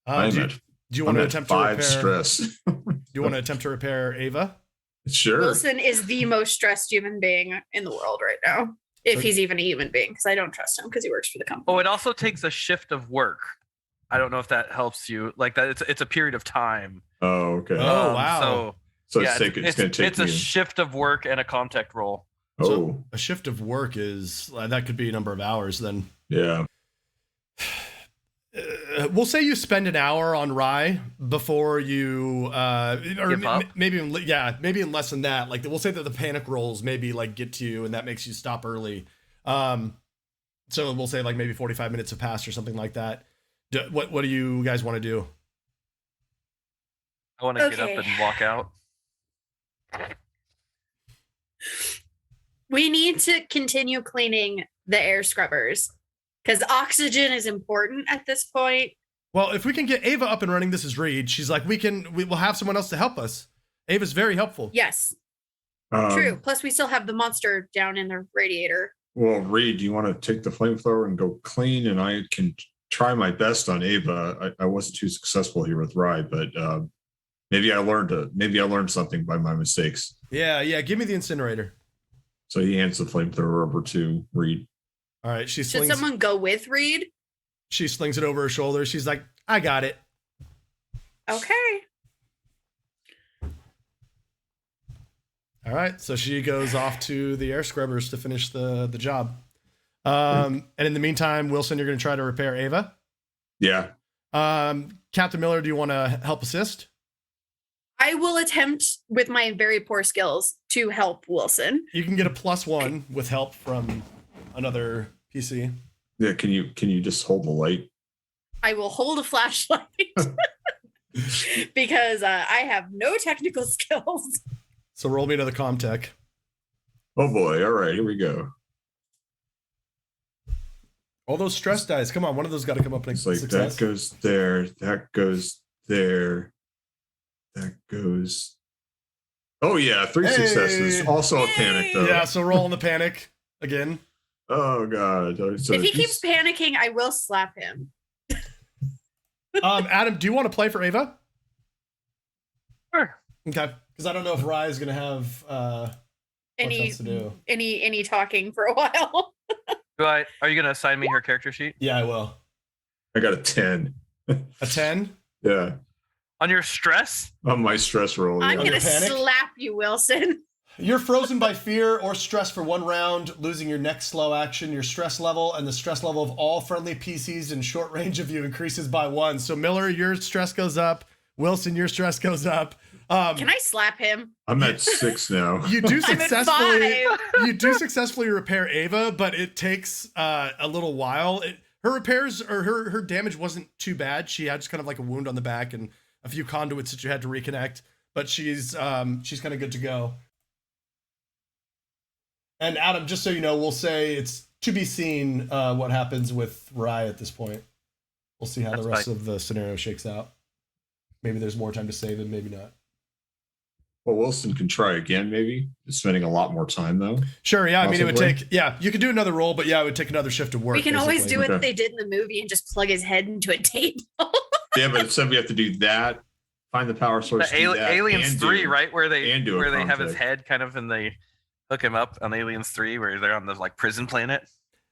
Do you want to attempt to 5 repair? stress. Do you want to attempt to repair Ava? Sure. Wilson is the most stressed human being in the world right now. If he's even a human being, because I don't trust him because he works for the company. Oh, it also takes a shift of work. I don't know if that helps you. Like that, it's a period of time. Oh, okay. Oh, wow. So yeah, it's going to take it's a shift of work and a contact roll. So a shift of work is that could be a number of hours then. Yeah. We'll say you spend an hour on Rye before you maybe in less than that. Like we'll say that the panic rolls maybe like get to you and that makes you stop early. So we'll say like maybe 45 minutes have passed or something like that. What do you guys want to do? I want to get up and walk out. We need to continue cleaning the air scrubbers because oxygen is important at this point. Well, if we can get Ava up and running, this is Reed. She's like, we'll have someone else to help us. Ava's very helpful. Yes, true. Plus, we still have the monster down in the radiator. Well, Reed, do you want to take the flamethrower and go clean? And I can try my best on Ava. I wasn't too successful here with Rye, but maybe I learned something by my mistakes. Yeah. Give me the incinerator. So he hands the flamethrower over to Reed. All right. Should someone go with Reed? She slings it over her shoulder. She's like, I got it. Okay. All right. So she goes off to the air scrubbers to finish the job. And in the meantime, Wilson, you're going to try to repair Ava. Yeah. Captain Miller, do you want to help assist? I will attempt with my very poor skills to help Wilson. You can get a +1 with help from another PC. Yeah. Can you just hold the light? I will hold a flashlight because I have no technical skills. So roll me another comm tech. Oh boy! All right, here we go. All those stress dice. Come on, one of those got to come up in It's like success. that goes there. That goes there. That goes. Oh yeah, 3 successes. Hey! Also a panic though. Yeah, so roll in the panic again. Oh god. So if he keeps panicking, I will slap him. Adam, do you want to play for Ava? Sure. Okay, because I don't know if Rye is going to have much else to do. Any talking for a while. Are you gonna assign me her character sheet? Yeah, I will. I got a 10. A 10? Yeah. On your stress? On my stress roll. I'm Yeah. gonna Panic? slap you, Wilson. You're frozen by fear or stress for 1 round, losing your next slow action. Your stress level and the stress level of all friendly PCs in short range of you increases by 1. So Miller, your stress goes up. Wilson, your stress goes up. Can I slap him? I'm at 6 now. You do I'm at successfully repair Ava, but it takes a little while. Her repairs or her damage wasn't too bad. She had just kind of like a wound on the back and a few conduits that you had to reconnect, but she's kind of good to go. And Adam, just so you know, we'll say it's to be seen what happens with Rye at this point. We'll see how the rest of the scenario shakes out. Maybe there's more time to save him, maybe not. Well, Wilson can try again, maybe. It's spending a lot more time, though. Sure, yeah. I mean, it would Possibly. take, yeah, you could do another roll, but yeah, it would take another shift of work. We can always do basically. what Okay. they did in the movie and just plug his head into a table. Yeah, but instead we have to do that, find the power source. The do that, Aliens and 3, do- right? Where they and do a have his conflict. head kind of and they hook him up on Aliens 3 where they're on the like prison planet.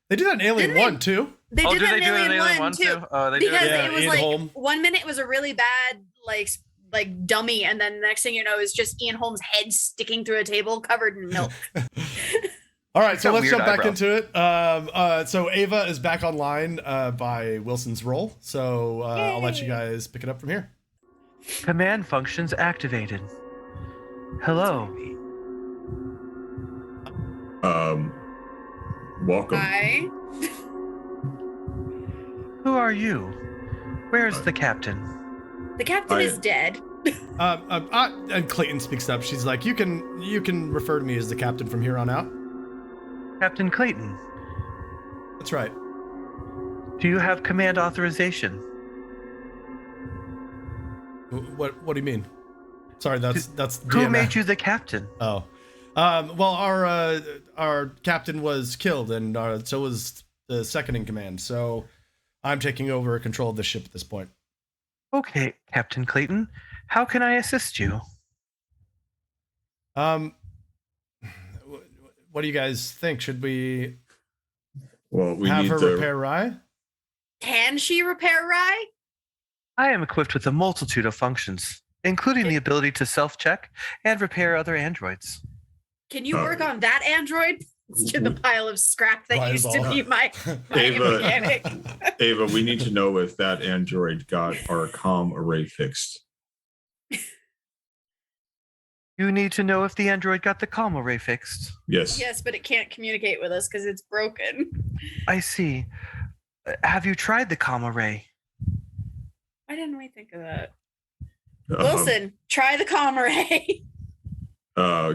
They did that in Alien Didn't they- 1, too. They Oh, did did that they in do it in Alien Alien 1 too. Oh, they did Because it. Yeah, it was Ian like Holm. 1 minute it was a really bad like dummy, and then the next thing you know is just Ian Holm's head sticking through a table covered in milk. All right, so got let's weird jump back eyebrows. into it. So Ava is back online by Wilson's roll. So I'll let you guys pick it up from here. Command functions activated. Hello. Welcome. Hi. Who are you? Where's the captain? The captain I- is dead. And Clayton speaks up. She's like, "You can refer to me as the captain from here on out." Captain Clayton, That's right. do you have command authorization? What do you mean? Sorry, that's Who DMF. made you the captain? Oh, well, our captain was killed, and so was the second in command. So I'm taking over control of the ship at this point. Okay, Captain Clayton, how can I assist you? What do you guys think? Should we Well, we have need her the repair Rye? Can she repair Rye? I am equipped with a multitude of functions, including the ability to self-check and repair other androids. Can you work on that android? To the pile of scrap that Right, used to ball. be my Ava. mechanic. Ava. We need to know if that android got our comm array fixed. You need to know if the android got the comm array fixed. Yes. Yes, but it can't communicate with us because it's broken. I see. Have you tried the comm array? Why didn't we think of that? Um, Wilson, try the comm array.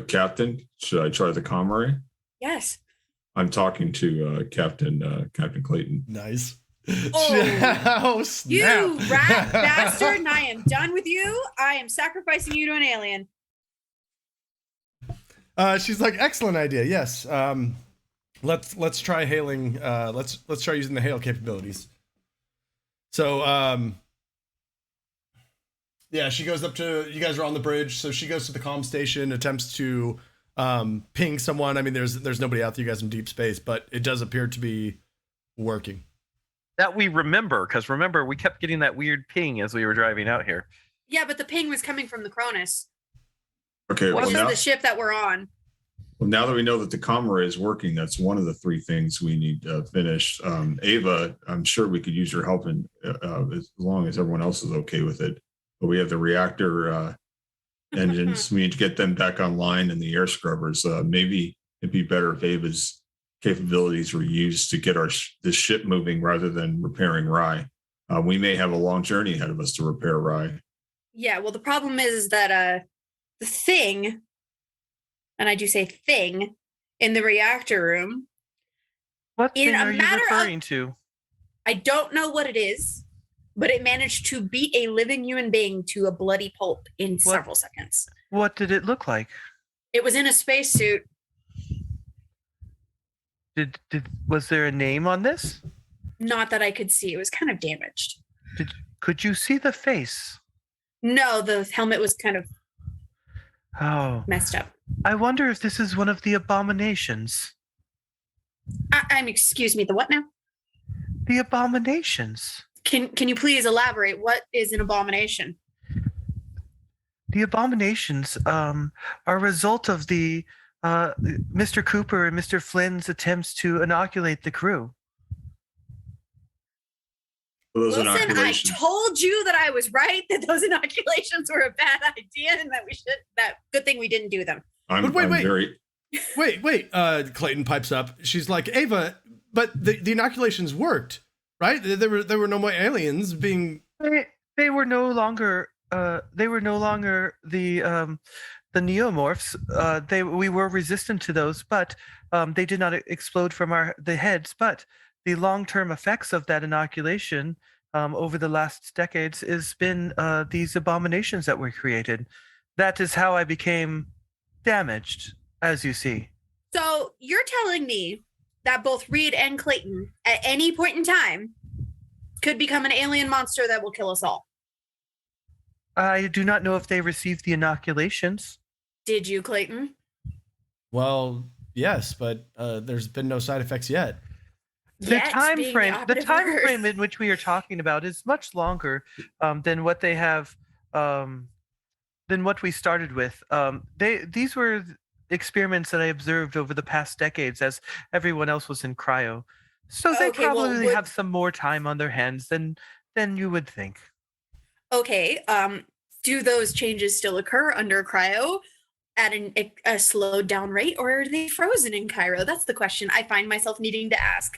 Captain, should I try the comm array? Yes. I'm talking to Captain Clayton. Nice. Oh. Oh, You snap. rat bastard, and I am done with you. I am sacrificing you to an alien. She's like, excellent idea. Yes. Let's try hailing. Let's try using the hail capabilities. So yeah, she goes up to, you guys are on the bridge, so she goes to the comm station, attempts to ping someone. I mean, there's nobody out there, you guys in deep space, but it does appear to be working. That we remember, because remember, we kept getting that weird ping as we were driving out here. Yeah, but the ping was coming from the Cronus, Okay. which Well is now, the ship that we're on. well, now that we know that the comm array is working, that's one of the 3 things we need finished. Ava, I'm sure we could use your help in, as long as everyone else is okay with it. But we have the reactor engines. We need to get them back online, and the air scrubbers. Maybe it'd be better if Ava's capabilities were used to get this ship moving rather than repairing Rye. We may have a long journey ahead of us to repair Rye. Yeah, well, the problem is that the thing and I do say thing, in the reactor room. What In thing a are you matter of- referring to? I don't know what it is, but it managed to beat a living human being to a bloody pulp in several seconds. What did it look like? It was in a spacesuit. Was there a name on this? Not that I could see. It was kind of damaged. Could you see the face? No, the helmet was kind of Oh, messed up. I wonder if this is one of the abominations. I'm excuse me, the what now? The abominations. Can you please elaborate? What is an abomination? The abominations are a result of the Mr. Cooper and Mr. Flynn's attempts to inoculate the crew. Those Listen, I inoculations. told you that I was right, that those inoculations were a bad idea and that good thing we didn't do them. I'm wait. very. Wait. Clayton pipes up. She's like, Ava, but the inoculations worked, right? There were no more aliens being. They were no longer the neomorphs. We were resistant to those, but they did not explode from the heads. But the long-term effects of that inoculation over the last decades has been these abominations that were created. That is how I became damaged, as you see. So you're telling me that both Reed and Clayton, at any point in time, could become an alien monster that will kill us all. I do not know if they received the inoculations. Did you, Clayton? Well, yes, but there's been no side effects yet. The Yet time being frame operative word. in which we are talking about is much longer than what they have than what we started with. These were experiments that I observed over the past decades as everyone else was in cryo. So they Okay, well, probably have some more time on their hands than you would think. Okay, do those changes still occur under cryo at a slowed down rate, or are they frozen in cryo? That's the question I find myself needing to ask.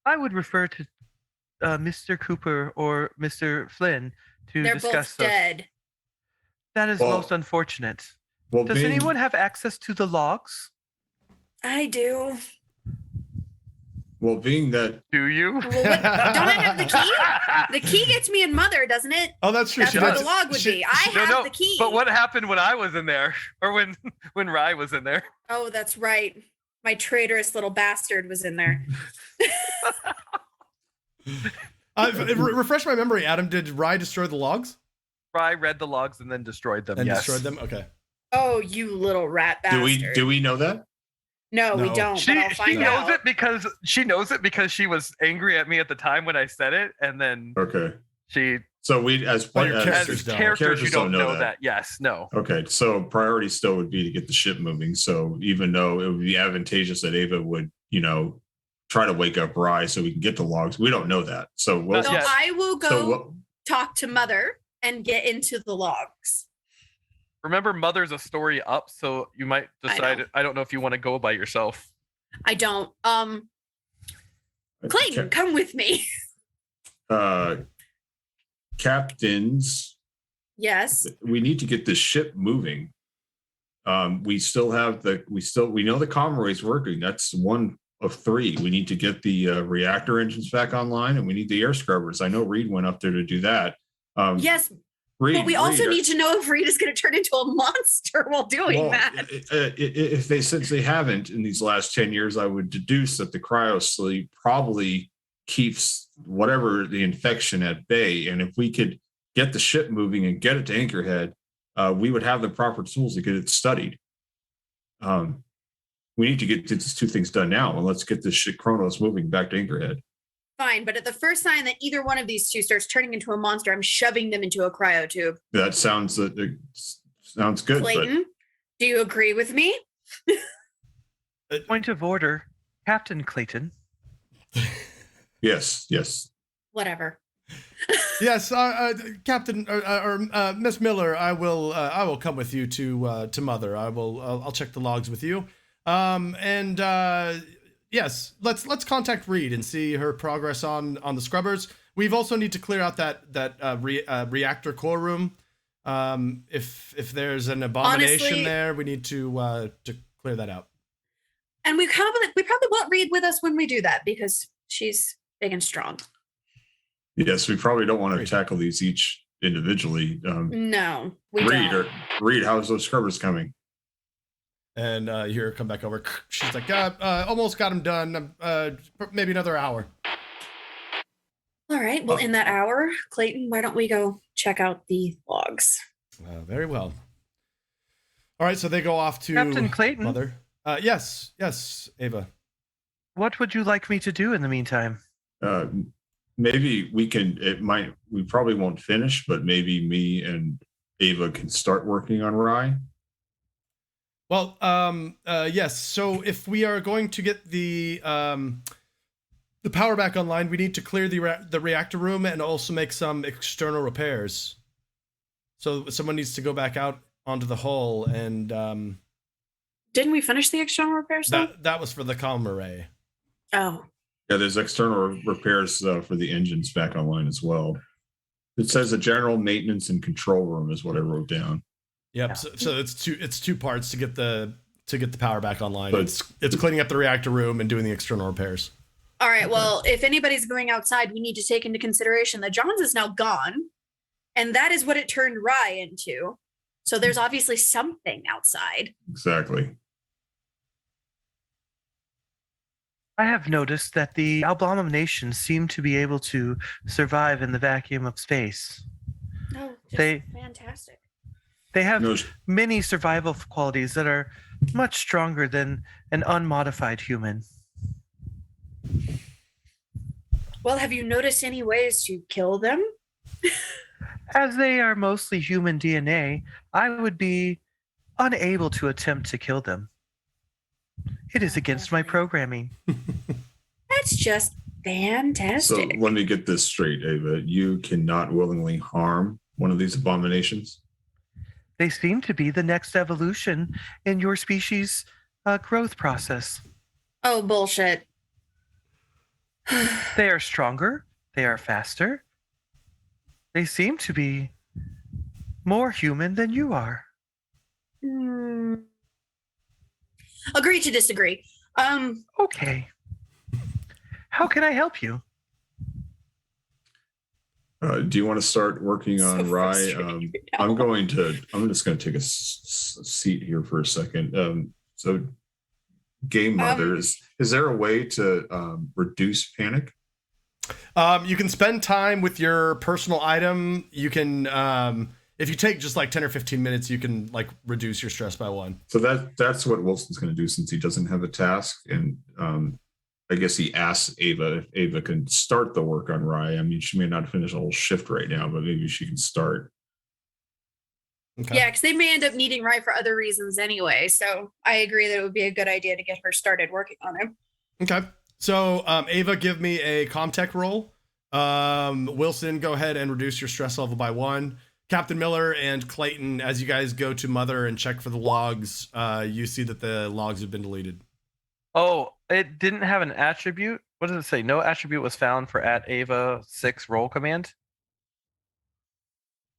I would refer to Mr. Cooper or Mr. Flynn to They're discuss both those. dead. That is Well- most unfortunate. Well, Does anyone have access to the logs? I do. being that Do you? Well, don't I have the key? The key gets me in Mother, doesn't it? Oh, that's true. That's She what did- the log would she- be. I have the key. But what happened when I was in there, or when Rye was in there? Oh, that's right. My traitorous little bastard was in there. Refresh my memory, Adam. Did Rye destroy the logs Rye read the logs and then destroyed them. and yes. destroyed them? Okay. Oh, you little rat do bastard. we know that? No, we No. don't. She but I'll find knows out. it because she was angry at me at the time when I said it, and then Okay. she So we as But your as- characters as don't. characters you Characters don't don't know know that. that. Yes, no. Okay, so priority still would be to get the ship moving. So even though it would be advantageous that Ava would, try to wake up Rye so we can get the logs, we don't know that. So we'll, So Yes. I will go so we'll, talk to Mother and get into the logs. Remember, Mother's a story up, so you might I decide. know. I don't know if you want to go by yourself. I don't. Clayton, come with me. Captains, Yes. we need to get the ship moving. We know the Conroy's working. That's one of three. We need to get the reactor engines back online, and we need the air scrubbers. I know Reed went up there to do that. Yes, Reed, but we also Reed, need to know if Reed is going to turn into a monster while doing well, that. since they haven't in these last 10 years, I would deduce that the cryo sleep probably keeps whatever the infection at bay. And if we could get the ship moving and get it to Anchorhead, we would have the proper tools to get it studied. We need to get these two things done now, and let's get this shit Kronos moving back to Anchorhead. Fine, but at the first sign that either one of these two starts turning into a monster, I'm shoving them into a cryo tube. That sounds good. Clayton, do you agree with me? Point of order, Captain Clayton. But yes. Whatever. Yes, Captain or Miss Miller, I will come with you to Mother. I'll check the logs with you. Yes, let's contact Reed and see her progress on the scrubbers. We've also need to clear out that reactor core room. If there's an abomination Honestly- there, we need to clear that out. And we probably won't Reed with us when we do that because she's big and strong. Yes, we probably don't want to Great. tackle these each individually. No, we Reed, don't. Reed, how's those scrubbers coming? And you hear her come back over. She's like, almost got him done. Maybe another hour. All right. Well, in that hour, Clayton, why don't we go check out the logs? Very well. All right, so they go off to Captain Clayton. Mother. Yes, Ava. What would you like me to do in the meantime? Maybe we can. We probably won't finish, but maybe me and Ava can start working on Rye. Well, yes. So if we are going to get the power back online, we need to clear the reactor room and also make some external repairs. So someone needs to go back out onto the hull and Didn't we finish the external repairs though? that was for the comm array. Oh, Yeah, there's external repairs for the engines back online as well. It says a general maintenance and control room is what I wrote down. Yep. Yeah. So it's two parts to get the power back online. But- It's cleaning up the reactor room and doing the external repairs. all right. Well, if anybody's going outside, we need to take into consideration that Johns is now gone, and that is what it turned Rye into. So there's obviously something outside. Exactly. I have noticed that the abominations seem to be able to survive in the vacuum of space. Oh, They- fantastic. They have No, many survival qualities that are much stronger than an unmodified human. Well, have you noticed any ways to kill them? As they are mostly human DNA, I would be unable to attempt to kill them. It is against my programming. That's just so fantastic. let me get this straight, Ava. You cannot willingly harm one of these abominations. They seem to be the next evolution in your species' growth process. Oh, bullshit. They are stronger. They are faster. They seem to be more human than you are. Hmm. Agree to disagree. Okay. How can I help you? Do you want to start working on So Rye? frustrating right now. I'm just going to take a seat here for a second. So Game Mother, is there a way to reduce panic? You can spend time with your personal item. You can, if you take just like 10 or 15 minutes, you can like reduce your stress by 1. So that's what Wilson's going to do since he doesn't have a task. And I guess he asks Ava if Ava can start the work on Rye. I mean, she may not finish a whole shift right now, but maybe she can start. Okay. Yeah, because they may end up needing Rye for other reasons anyway. So I agree that it would be a good idea to get her started working on him. Okay. So, Ava, give me a Comtech roll. Wilson, go ahead and reduce your stress level by 1. Captain Miller and Clayton, as you guys go to Mother and check for the logs, you see that the logs have been deleted. Oh, it didn't have an attribute. What does it say? No attribute was found for @Ava 6 roll command.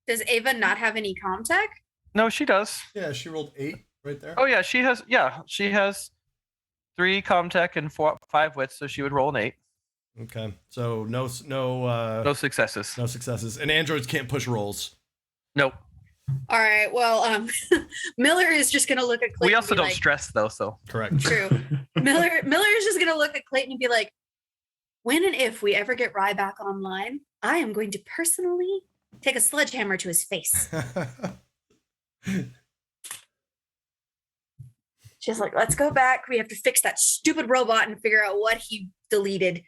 Does Ava not have any Comtech? No, she does. Yeah, she rolled 8 right there. Oh yeah, she has. Yeah, she has 3 Comtech and 5 wits, so she would roll an 8. Okay. So no No successes. no successes. And androids can't push rolls. Nope. All right. Well, Miller is just gonna look at Clayton. We also and be don't like, stress though, so Correct. True. Miller is just gonna look at Clayton and be like, when and if we ever get Rye back online, I am going to personally take a sledgehammer to his face. She's like, let's go back. We have to fix that stupid robot and figure out what he deleted.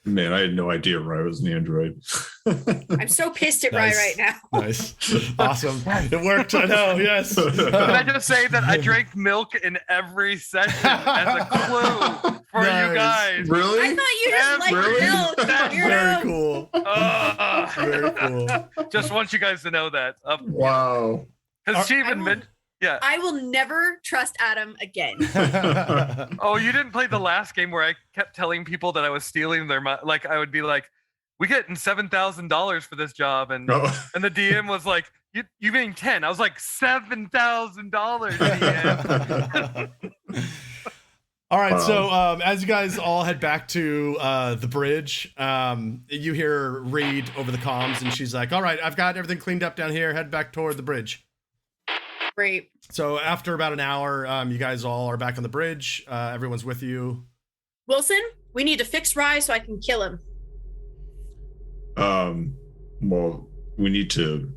Man, I had no idea Rye was an android. I'm so pissed at Nice. Rye right now. Nice. Awesome. It worked. I know. Yes. Can I just say that I drank milk in every session as a clue for Nice. you guys? Really? I thought you just liked Really? milk. That's you Very know? cool. Very cool. Just want you guys to know that. Wow. Because she I even will- meant, yeah. I will never trust Adam again. Oh, you didn't play the last game where I kept telling people that I was stealing their money. Like I would be like, we getting $7,000 for this job, and Oh. and the DM was like, you mean 10? I was like, $7,000, DM. All right, so as you guys all head back to the bridge, you hear Reed over the comms, and she's like, all right, I've got everything cleaned up down here. Head back toward the bridge. Great. So after about an hour, you guys all are back on the bridge. Everyone's with you. Wilson, we need to fix Rye so I can kill him. Well, we need to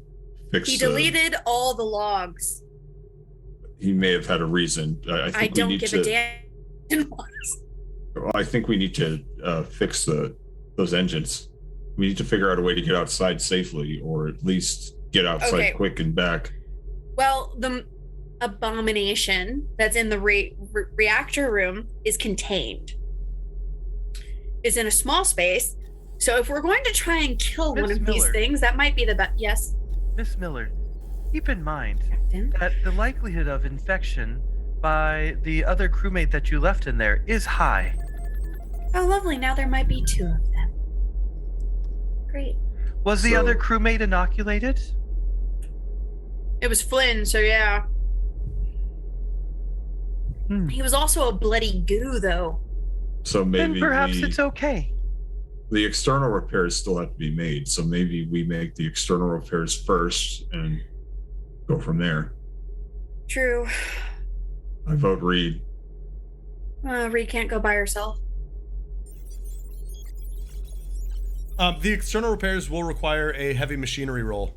fix. He deleted all the logs. He may have had a reason. I think I don't we need give to, a damn. I think we need to fix those engines. We need to figure out a way to get outside safely, or at least get outside quick and back. Well, the abomination that's in the reactor room is contained. Is in a small space. So if we're going to try and kill one of these things, that might be the best. Yes. Miss Miller, keep in mind Captain? that the likelihood of infection by the other crewmate that you left in there is high. Oh, lovely. Now there might be 2 of them. Great. Was the So- other crewmate inoculated? It was Flynn, so yeah. He was also a bloody goo, though. So maybe Then perhaps it's okay. the external repairs still have to be made. So maybe we make the external repairs first and go from there. True. I vote Reed. Reed can't go by herself. The external repairs will require a heavy machinery roll.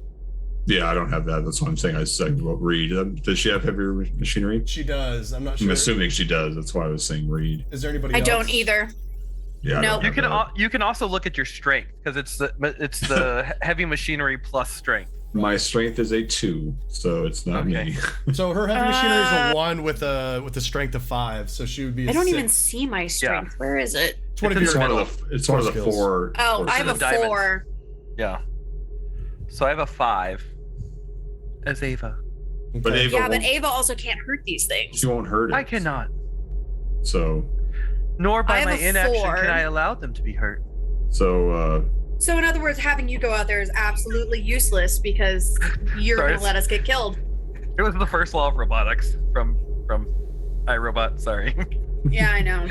Yeah, I don't have that. That's what I'm saying. I said vote Reed. Does she have heavier machinery? She does. I'm not sure. I'm assuming she does. That's why I was saying Reed. Is there anybody I else? don't either. Yeah. I No. don't You have can that. you can also look at your strength, because it's the heavy machinery plus strength. My strength is a 2, so it's not Okay. me. So her heavy machinery is a 1 with a strength of 5, so she would be. I I don't even see my strength. Where is it? It's one of It's your in the It's one of the skills. 4. Oh, I have a Diamond. 4. Yeah. So I have a 5 as Ava. But Ava Yeah, but won't, Ava also can't hurt these things. she won't hurt it. I cannot. So, Nor I by have my a inaction 4. can I allow them to be hurt. so So in other words, having you go out there is absolutely useless because you're Sorry. going to let us get killed. It was the first law of robotics from iRobot. Sorry. Yeah, I know.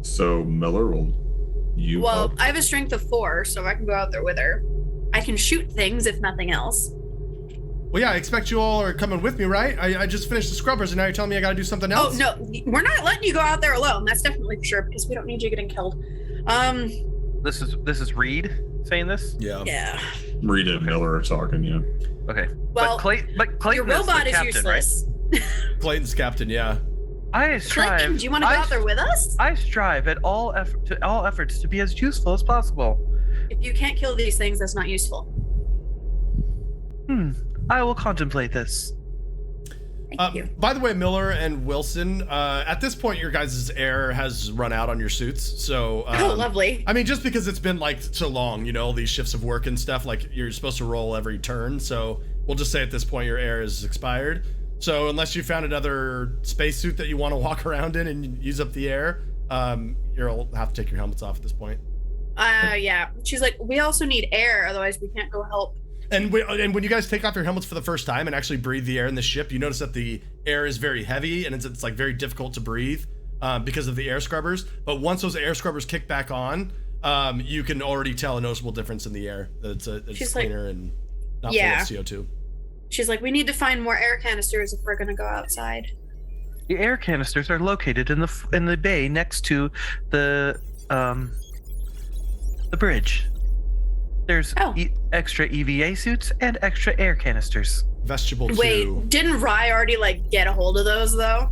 So Miller, will you Well, help? I have a strength of 4, so I can go out there with her. I can shoot things if nothing else. Well, yeah, I expect you all are coming with me, right? I just finished the scrubbers, and now you're telling me I got to do something Oh else. no, we're not letting you go out there alone. That's definitely for sure because we don't need you getting killed. This is Reed saying this. Yeah. Yeah. Reed and Miller are talking, yeah. Okay. Well, but Clayton your robot is is the captain, right? useless. Clayton's captain, yeah. I strive. Clayton, do you want to go out there with us? I strive at all efforts to be as useful as possible. If you can't kill these things, that's not useful. I will contemplate this. Thank you. By the way, Miller and Wilson, at this point, your guys' air has run out on your suits. So, Oh, lovely. I mean, just because it's been like so long, you know, all these shifts of work and stuff, like you're supposed to roll every turn. So we'll just say at this point your air is expired. So unless you found another spacesuit that you want to walk around in and use up the air, you'll have to take your helmets off at this point. Yeah. She's like, we also need air, otherwise we can't go help. And when you guys take off your helmets for the first time and actually breathe the air in the ship, you notice that the air is very heavy and it's like very difficult to breathe because of the air scrubbers. But once those air scrubbers kick back on, you can already tell a noticeable difference in the air. That it's She's cleaner and not Yeah. full of CO2. She's like, we need to find more air canisters if we're going to go outside. The air canisters are located in the bay next to the bridge. There's Oh. extra EVA suits and extra air canisters. Vestibule 2. Wait, didn't Rye already get a hold of those though?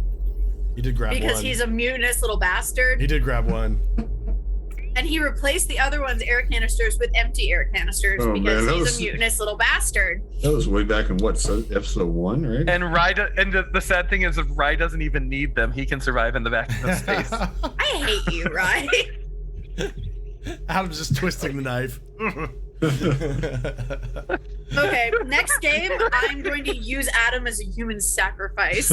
He did grab Because one. he's a mutinous little bastard. He did grab one. And he replaced the other one's air canisters with empty air canisters Oh, because man, that he's was- a mutinous little bastard. That was way back in episode 1, right? And the sad thing is that Rye doesn't even need them. He can survive in the back of space. I hate you, Rye. Adam's just twisting the knife. Okay, next game, I'm going to use Adam as a human sacrifice.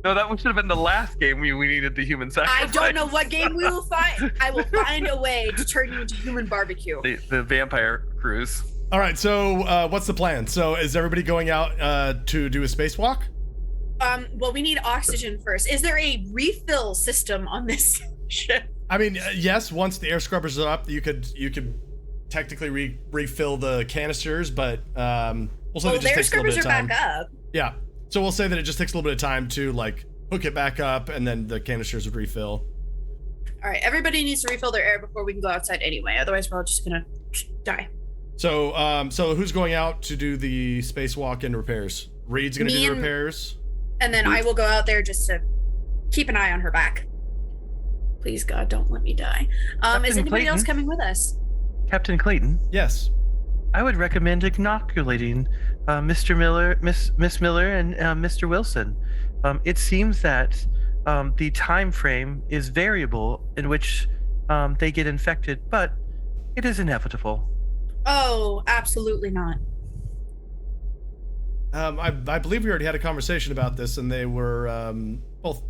No, that should have been the last game we needed the human I sacrifice. don't know what game we will find. I will find a way to turn you into human barbecue. The vampire cruise. All right, so what's the plan? So is everybody going out to do a spacewalk? Well, we need oxygen first. Is there a refill system on this ship? I mean, yes. Once the air scrubbers are up, you could technically refill the canisters, but we'll say Well, it the just air takes a little scrubbers bit are of time. back up. Yeah. So we'll say that it just takes a little bit of time to like hook it back up, and then the canisters would refill. All right, everybody needs to refill their air before we can go outside anyway. Otherwise, we're all just gonna die. So so who's going out to do the spacewalk and repairs? Reed's gonna Me do the and- repairs. And then I will go out there just to keep an eye on her back. Please, God, don't let me die. Is Captain anybody else Clayton? coming with us? Captain Clayton, Yes. I would recommend inoculating Mr. Miller, Miss Miller, and Mr. Wilson. It seems that the time frame is variable in which they get infected, but it is inevitable. Oh, absolutely not. I believe we already had a conversation about this, and they were both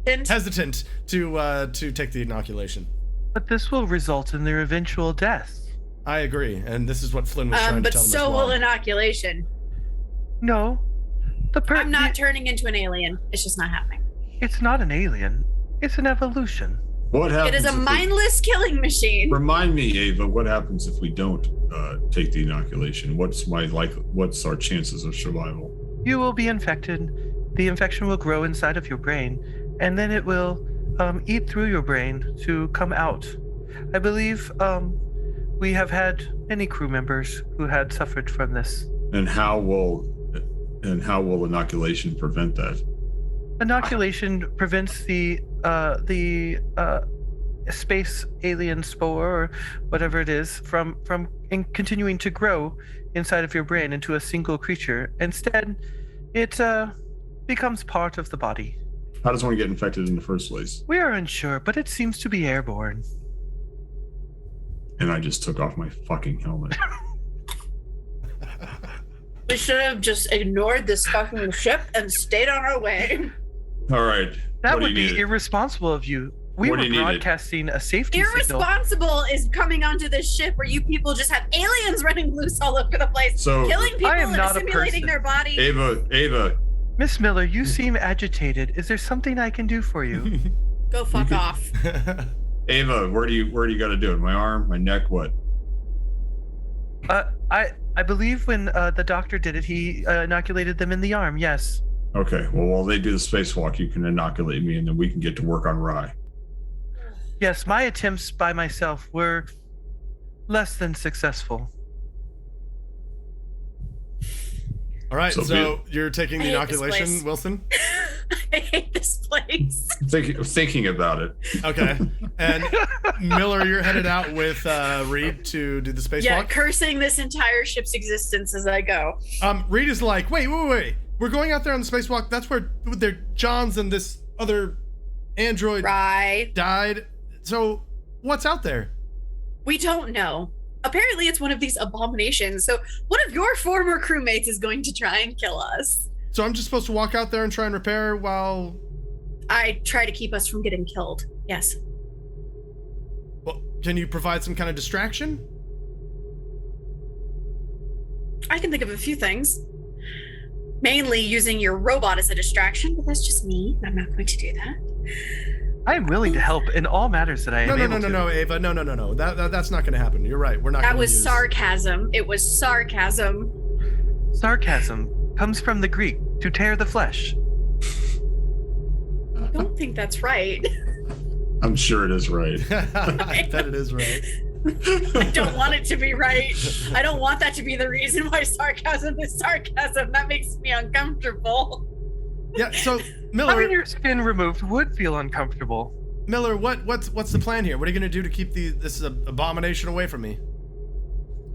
And hesitant to take the inoculation. But this will result in their eventual death. I agree, and this is what Flynn was trying to but tell them as so well. will inoculation. No, I'm not turning into an alien. It's just not happening. It's not an alien. It's an evolution. What happens? It is a if we- mindless killing machine. Remind me, Ava, what happens if we don't take the inoculation? What's our chances of survival? You will be infected. The infection will grow inside of your brain, and then it will eat through your brain to come out. I believe we have had many crew members who had suffered from this. And how will inoculation prevent that? Inoculation prevents the space alien spore or whatever it is from continuing to grow inside of your brain into a single creature. Instead, it becomes part of the body. How does one get infected in the first place? We are unsure, but it seems to be airborne. And I just took off my fucking helmet. We should have just ignored this fucking ship and stayed on our way. All right. That what do would you be need? irresponsible of you. We What do were you need it? broadcasting a safety signal. Irresponsible is coming onto this ship where you people just have aliens running loose all over the place, So, killing people I am and not a assimilating person. their bodies. Ava, Miss Miller, you seem agitated. Is there something I can do for you? Go fuck off. Ava, where do you got to do it? My arm, my neck, what? I believe when the doctor did it, he inoculated them in the arm. Yes. Okay. Well, while they do the spacewalk, you can inoculate me, and then we can get to work on Rye. Yes, my attempts by myself were less than successful. All right, So so you're taking the I hate this inoculation, place. Wilson? I hate this place. Thinking about it. Okay. And Miller, you're headed out with Reed to do the spacewalk? Yeah, cursing this entire ship's existence as I go. Reed is like, wait. We're going out there on the spacewalk. That's where their Johns and this other android Right. died. So what's out there? We don't know. Apparently it's one of these abominations. So one of your former crewmates is going to try and kill us. So I'm just supposed to walk out there and try and repair while... I try to keep us from getting killed. Yes. Well, can you provide some kind of distraction? I can think of a few things. Mainly using your robot as a distraction, but that's just me. I'm not going to do that. I am willing to help in all matters that I am able to. No, Ava. No. That's not going to happen. You're right. We're not That gonna was use... sarcasm. It was sarcasm. Sarcasm comes from the Greek, to tear the flesh. I don't think that's right. I'm sure it is right. I bet it is right. I don't want it to be right. I don't want that to be the reason why sarcasm is sarcasm. That makes me uncomfortable. Yeah, so Miller, Having your skin removed would feel uncomfortable. Miller, what's the plan here? What are you going to do to keep this abomination away from me?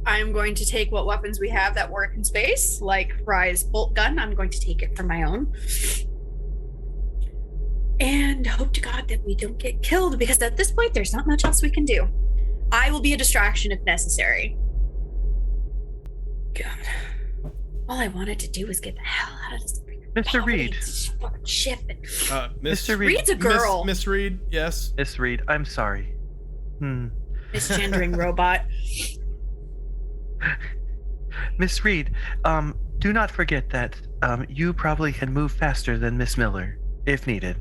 I am going to take what weapons we have that work in space, like Rye's bolt gun. I'm going to take it for my own. And hope to God that we don't get killed, because at this point, there's not much else we can do. I will be a distraction if necessary. God. All I wanted to do was get the hell out of this freaking Mr. Reed. Fucking ship. Mr. Reed. Reed's a girl. Miss Reed, yes. Miss Reed, I'm sorry. Misgendering robot. Miss Reed, do not forget that you probably can move faster than Miss Miller, if needed.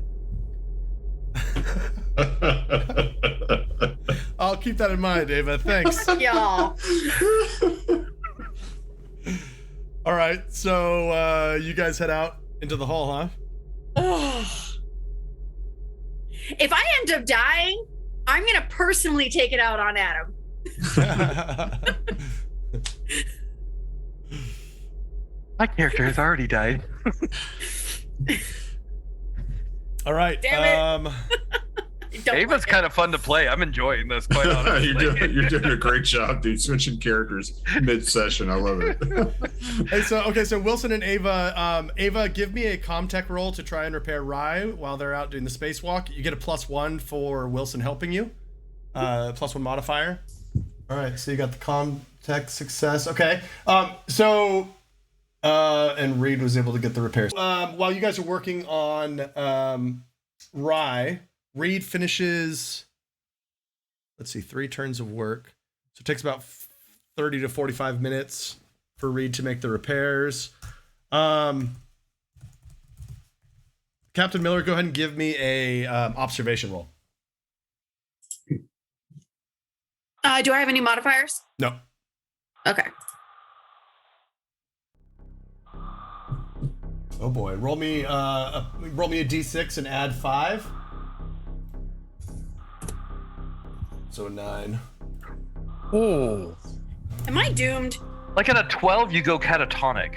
I'll keep that in mind, Ava. Thanks. Y'all. All right, so you guys head out into the hall, huh? If I end up dying, I'm going to personally take it out on Adam. My character has already died. All right. Damn it. Ava's kind of fun to play. I'm enjoying this, quite honestly. You're doing a great job, dude. Switching characters mid-session. I love it. Hey, so Wilson and Ava, Ava, give me a Comtech roll to try and repair Rye while they're out doing the spacewalk. You get a +1 for Wilson helping you. +1 modifier. All right, so you got the Comtech success. Okay. And Reed was able to get the repairs. While you guys are working on Rye, Reed finishes, let's see, 3 turns of work. So it takes about 30 to 45 minutes for Reed to make the repairs. Captain Miller, go ahead and give me a observation roll. Do I have any modifiers? No. Okay. Oh boy, roll me a d6 and add 5. So a 9. Oh. Am I doomed? Like at a 12, you go catatonic.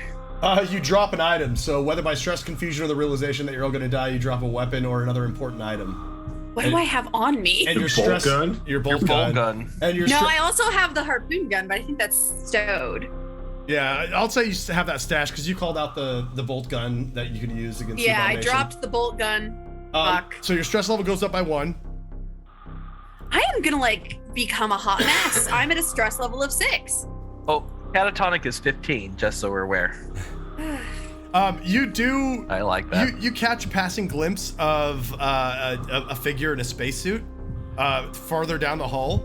You drop an item. So whether by stress, confusion, or the realization that you're all going to die, you drop a weapon or another important item. What do I have on me? And your bolt stress gun? Your bolt gun. And your No, I also have the harpoon gun, but I think that's stowed. Yeah, I'll say you have that stash because you called out the bolt gun that you could use against. Yeah, I abomination. dropped the bolt gun. Fuck. So your stress level goes up by 1. I am gonna become a hot mess. I'm at a stress level of 6. Oh, catatonic is 15, just so we're aware. You do. I like that. You catch a passing glimpse of a figure in a spacesuit farther down the hall,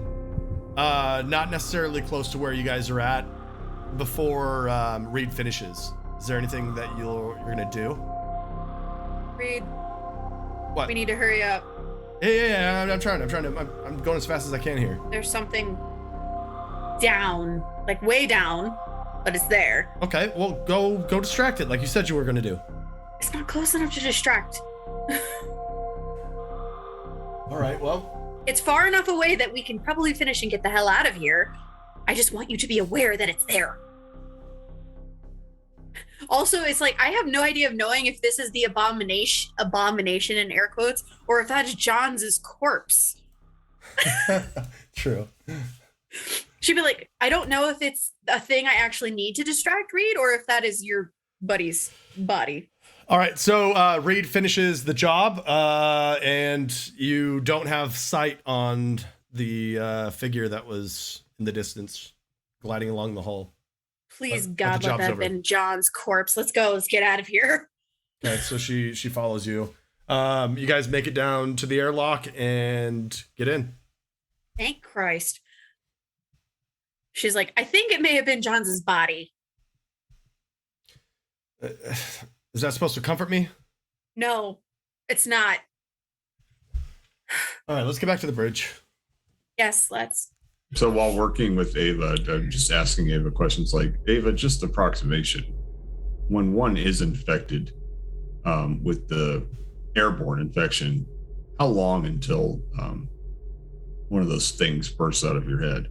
not necessarily close to where you guys are at. Before Reed finishes, is there anything that you're gonna do? Reed, What? we need to hurry up. Yeah. I'm trying to. I'm going as fast as I can here. There's something down, way down, but it's there. Okay, well, go distract it like you said you were gonna do. It's not close enough to distract. All right, well. It's far enough away that we can probably finish and get the hell out of here. I just want you to be aware that it's there. Also, it's I have no idea of knowing if this is the abomination in air quotes, or if that's John's corpse. True. She'd be like, I don't know if it's a thing I actually need to distract Reed, or if that is your buddy's body. All right, so Reed finishes the job, and you don't have sight on the figure that was in the distance, gliding along the hall. Please, But God, the let job's that have over. been John's corpse. Let's go. Let's get out of here. Okay, so she follows you. You guys make it down to the airlock and get in. Thank Christ. She's like, I think it may have been John's body. Is that supposed to comfort me? No, it's not. All right, let's get back to the bridge. Yes, let's. So while working with Ava, I'm just asking Ava questions like, Ava, just approximation. When one is infected with the airborne infection, how long until one of those things bursts out of your head?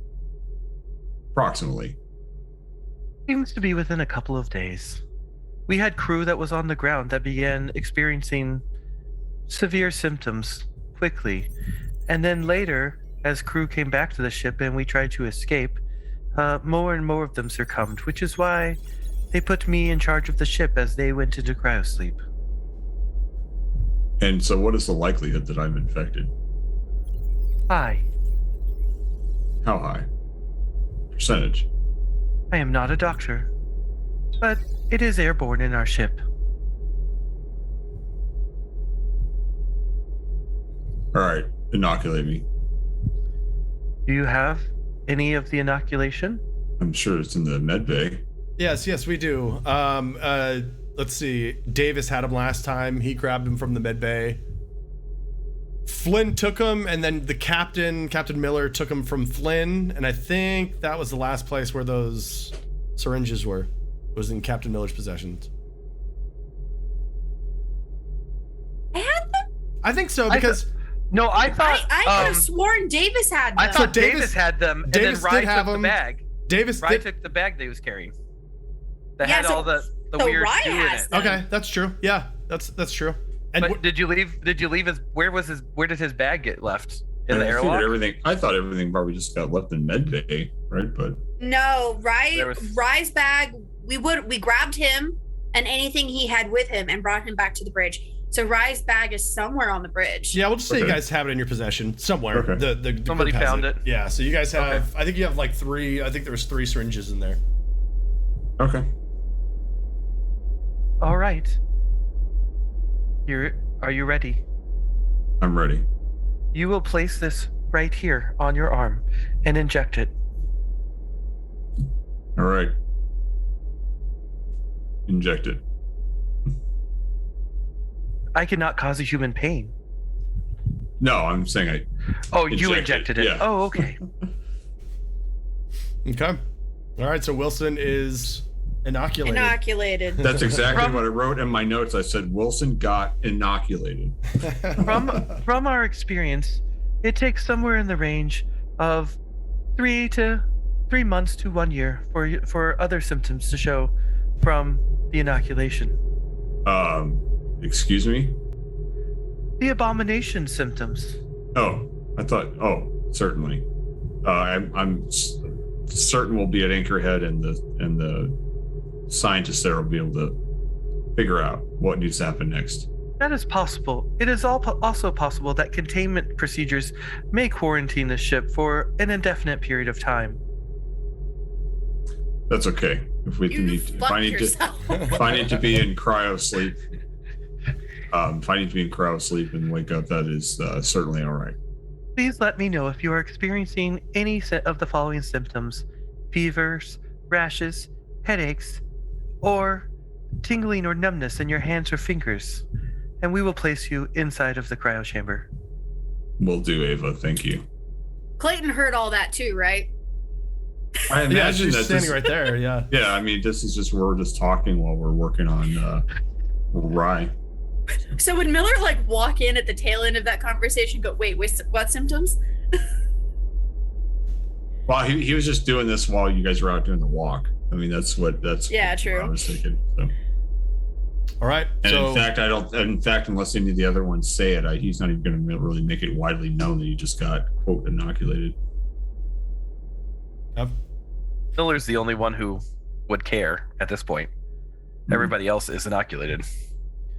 Approximately. Seems to be within a couple of days. We had crew that was on the ground that began experiencing severe symptoms quickly. And then later, as crew came back to the ship and we tried to escape, more and more of them succumbed, which is why they put me in charge of the ship as they went into cryosleep. And so what is the likelihood that I'm infected? High. How high? Percentage? I am not a doctor, but it is airborne in our ship. All right, inoculate me. Do you have any of the inoculation? I'm sure it's in the med bay. Yes, we do. Let's see. Davis had him last time. He grabbed him from the med bay. Flynn took him, and then the Captain Miller, took him from Flynn, and I think that was the last place where those syringes were. It was in Captain Miller's possessions. I had them? I think so, because I thought I could have sworn Davis had them. I thought So Davis had them, and Davis then Rye did have took them. the bag. Davis Rye did. took the bag that he was carrying. That Yeah, had so- all the so weird Rye goo in has it. them. Okay, that's true. Yeah, that's true. And But did you leave his? Where did his bag get left? In the I figured airlock? I thought everything probably just got left in med bay, right? But No, There was- Rye's bag. We grabbed him and anything he had with him and brought him back to the bridge. So Rye's bag is somewhere on the bridge. yeah, we'll just say you Okay. guys have it in your possession somewhere. Okay. The Somebody group has found it. Yeah, so you guys have. Okay. I think you have like 3. I think there was 3 syringes in there. okay. All right. Are you ready? I'm ready. You will place this right here on your arm and inject it. All right. Inject it. I cannot cause a human pain. No, I'm saying I. Oh, you Inject it, injected it. yeah. Oh, okay. Okay. All right. So Wilson is inoculated. Inoculated. That's exactly From- what I wrote in my notes. I said Wilson got inoculated. From our experience, it takes somewhere in the range of 3 months to 1 year for other symptoms to show from the inoculation. Excuse me. The abomination symptoms. Oh, I thought. Oh, certainly. I'm certain we'll be at Anchorhead, and the scientists there will be able to figure out what needs to happen next. That is possible. It is also possible that containment procedures may quarantine the ship for an indefinite period of time. That's okay. If we You need, fuck yourself. if I need to be in cryo sleep, if I need to be in cryo sleep and wake up, that is certainly all right. Please let me know if you are experiencing any set of the following symptoms: fevers, rashes, headaches, or tingling or numbness in your hands or fingers, and we will place you inside of the cryo chamber. Will do, Ava. Thank you. Clayton heard all that too, right? I Yeah, imagine she's that standing this, right there. Yeah. Yeah, I mean, this is just we're just talking while we're working on Rye. So would Miller like walk in at the tail end of that conversation and go, wait, what symptoms? Well, he was just doing this while you guys were out doing the walk. I mean, that's Yeah, what true. I was thinking. So. All right. And So in fact, unless any of the other ones say it, he's not even going to really make it widely known that he just got, quote, inoculated. Miller's the only one who would care at this point. Everybody else is inoculated.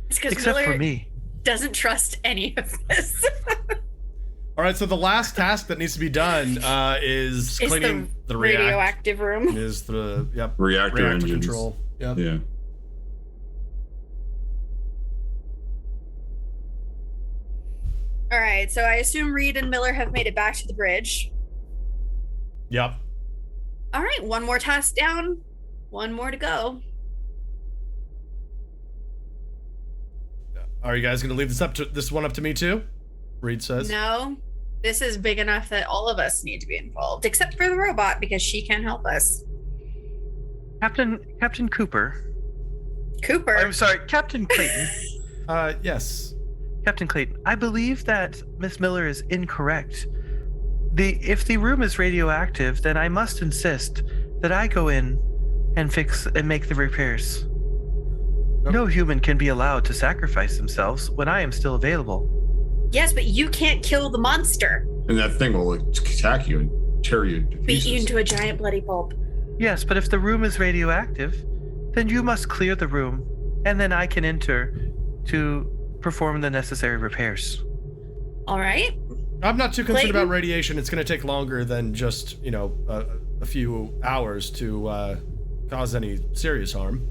It's because Except Miller for me. doesn't trust any of this. all right. So the last task that needs to be done is It's cleaning the radioactive room. Is the Reactor engines. control. Yep. Yeah. All right, so I assume Reed and Miller have made it back to the bridge. Yep. All right, one more task down, one more to go. Are you guys going to leave this one up to me too? Reed says. No, this is big enough that all of us need to be involved, except for the robot because she can help us. Captain Cooper. Cooper. I'm sorry, Captain Clayton. Yes. Captain Clayton, I believe that Miss Miller is incorrect. If the room is radioactive, then I must insist that I go in and fix and make the repairs. No human can be allowed to sacrifice themselves when I am still available. Yes, but you can't kill the monster. And that thing will attack you and tear you to Beat pieces. you into a giant bloody pulp. Yes, but if the room is radioactive, then you must clear the room, and then I can enter to perform the necessary repairs. All right. I'm not too concerned Clayton? about radiation. It's going to take longer than just, a few hours to cause any serious harm.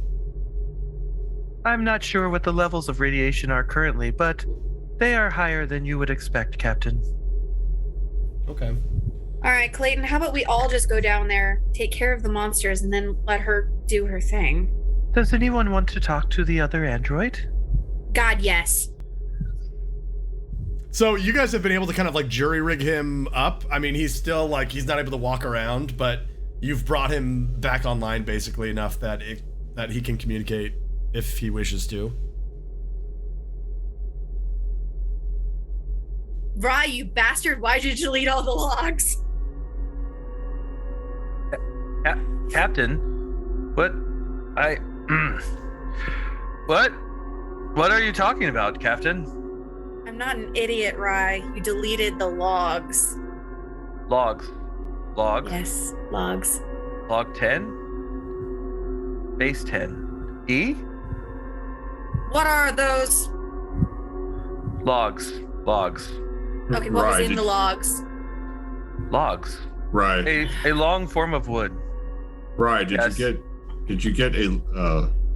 I'm not sure what the levels of radiation are currently, but They are higher than you would expect, Captain. Okay. All right, Clayton, how about we all just go down there, take care of the monsters, and then let her do her thing? Does anyone want to talk to the other android? God, yes. So you guys have been able to kind of like jury rig him up. I mean, he's still like, he's not able to walk around, but you've brought him back online basically enough that that he can communicate if he wishes to. Rye, you bastard, why'd you delete all the logs? Captain, what? What are you talking about, Captain? I'm not an idiot, Rye. You deleted the logs. Logs. Yes, logs. Log 10? Base 10. E? What are those? Logs. Okay, what was in the logs? Logs. Right. A long form of wood. Right. Yes. Did you get a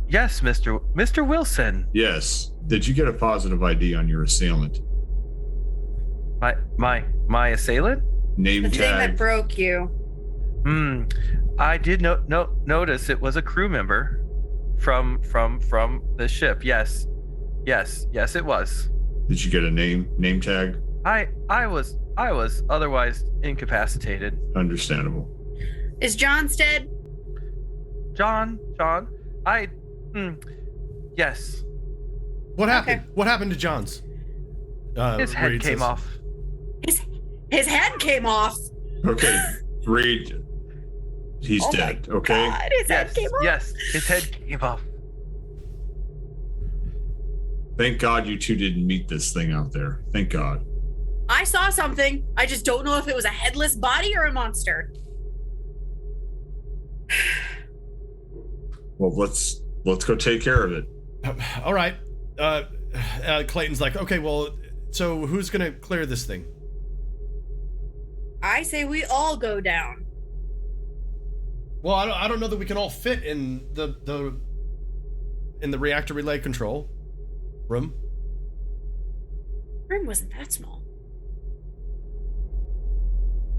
Yes, Mr. Wilson. yes. Did you get a positive ID on your assailant? My assailant? The Name thing that tag. broke you. I did notice it was a crew member from the ship. Yes, it was. Did you get a name tag? I was otherwise incapacitated. Understandable. Is John dead? John, yes. What happened? Okay. What happened to John's? His head Reed came says. off. His head came off. Okay. Reed. He's Oh my dead. Okay. God, his head came off. Yes, his head came off. Thank God you two didn't meet this thing out there. Thank God. I saw something. I just don't know if it was a headless body or a monster. Well, let's go take care of it. All right. Clayton's like, okay, well, so who's gonna clear this thing? I say we all go down. Well, I don't know that we can all fit in the reactor relay control room. Room wasn't that small.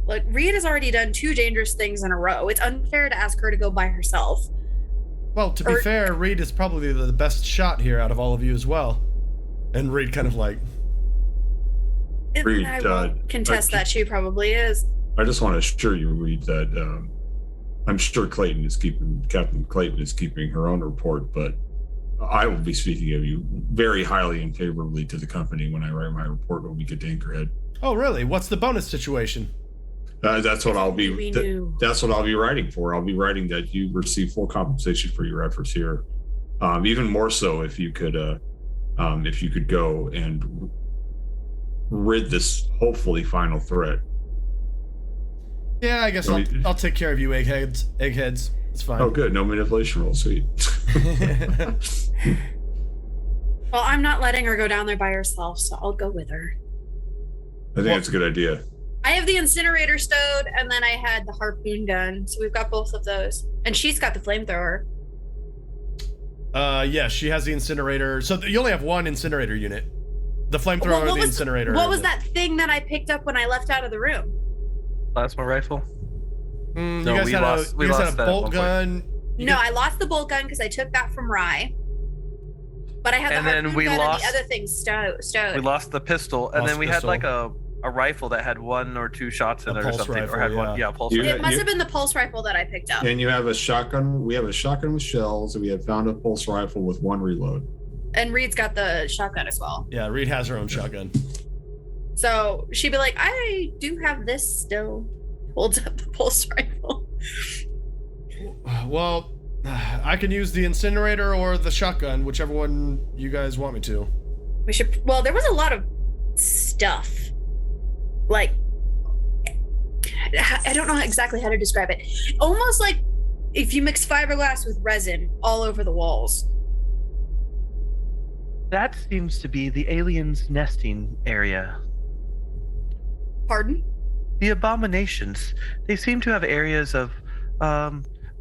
Look, Reed has already done 2 dangerous things in a row. It's unfair to ask her to go by herself. Well, to be fair, Reed is probably the best shot here out of all of you as well. And Reed kind of like, Reed, I won't contest that she probably is. I just want to assure you, Reed, that I'm sure Captain Clayton is keeping her own report, but I will be speaking of you very highly and favorably to the company when I write my report when we get to Anchorhead. oh really? What's the bonus situation? That's what I'll be. We knew. That's what I'll be writing for. I'll be writing that you receive full compensation for your efforts here. Even more so if you could go and rid this hopefully final threat. Yeah, I guess I'll take care of you, eggheads. It's fine. Oh, good. No manipulation roll. Sweet. Well, I'm not letting her go down there by herself, so I'll go with her. I think that's a good idea. I have the incinerator stowed, and then I had the harpoon gun, so we've got both of those. And she's got the flamethrower. Yeah, she has the incinerator. So you only have one incinerator unit. The flamethrower and the incinerator. What was that thing that I picked up when I left out of the room? Plasma rifle. You No, guys we had lost you guys had a that at bolt one point. gun. I lost the bolt gun because I took that from Rye. But I had And the then harpoon we gun lost- and the other thing stowed. We lost the pistol, and Lost then we pistol. had like a rifle that had 1 or 2 shots in A it or pulse something, rifle, or had yeah. one. Yeah, pulse You- rifle. It must have been the pulse rifle that I picked up. And you have a shotgun. We have a shotgun with shells, and we have found a pulse rifle with 1 reload. And Reed's got the shotgun as well. Yeah, Reed has her own shotgun. So she'd be like, I do have this still. Holds up the pulse rifle. Well, I can use the incinerator or the shotgun, whichever one you guys want me to. We should. Well, there was a lot of stuff. Like, I don't know exactly how to describe it. Almost like if you mix fiberglass with resin all over the walls. That seems to be the aliens' nesting area. Pardon? The abominations. They seem to have areas of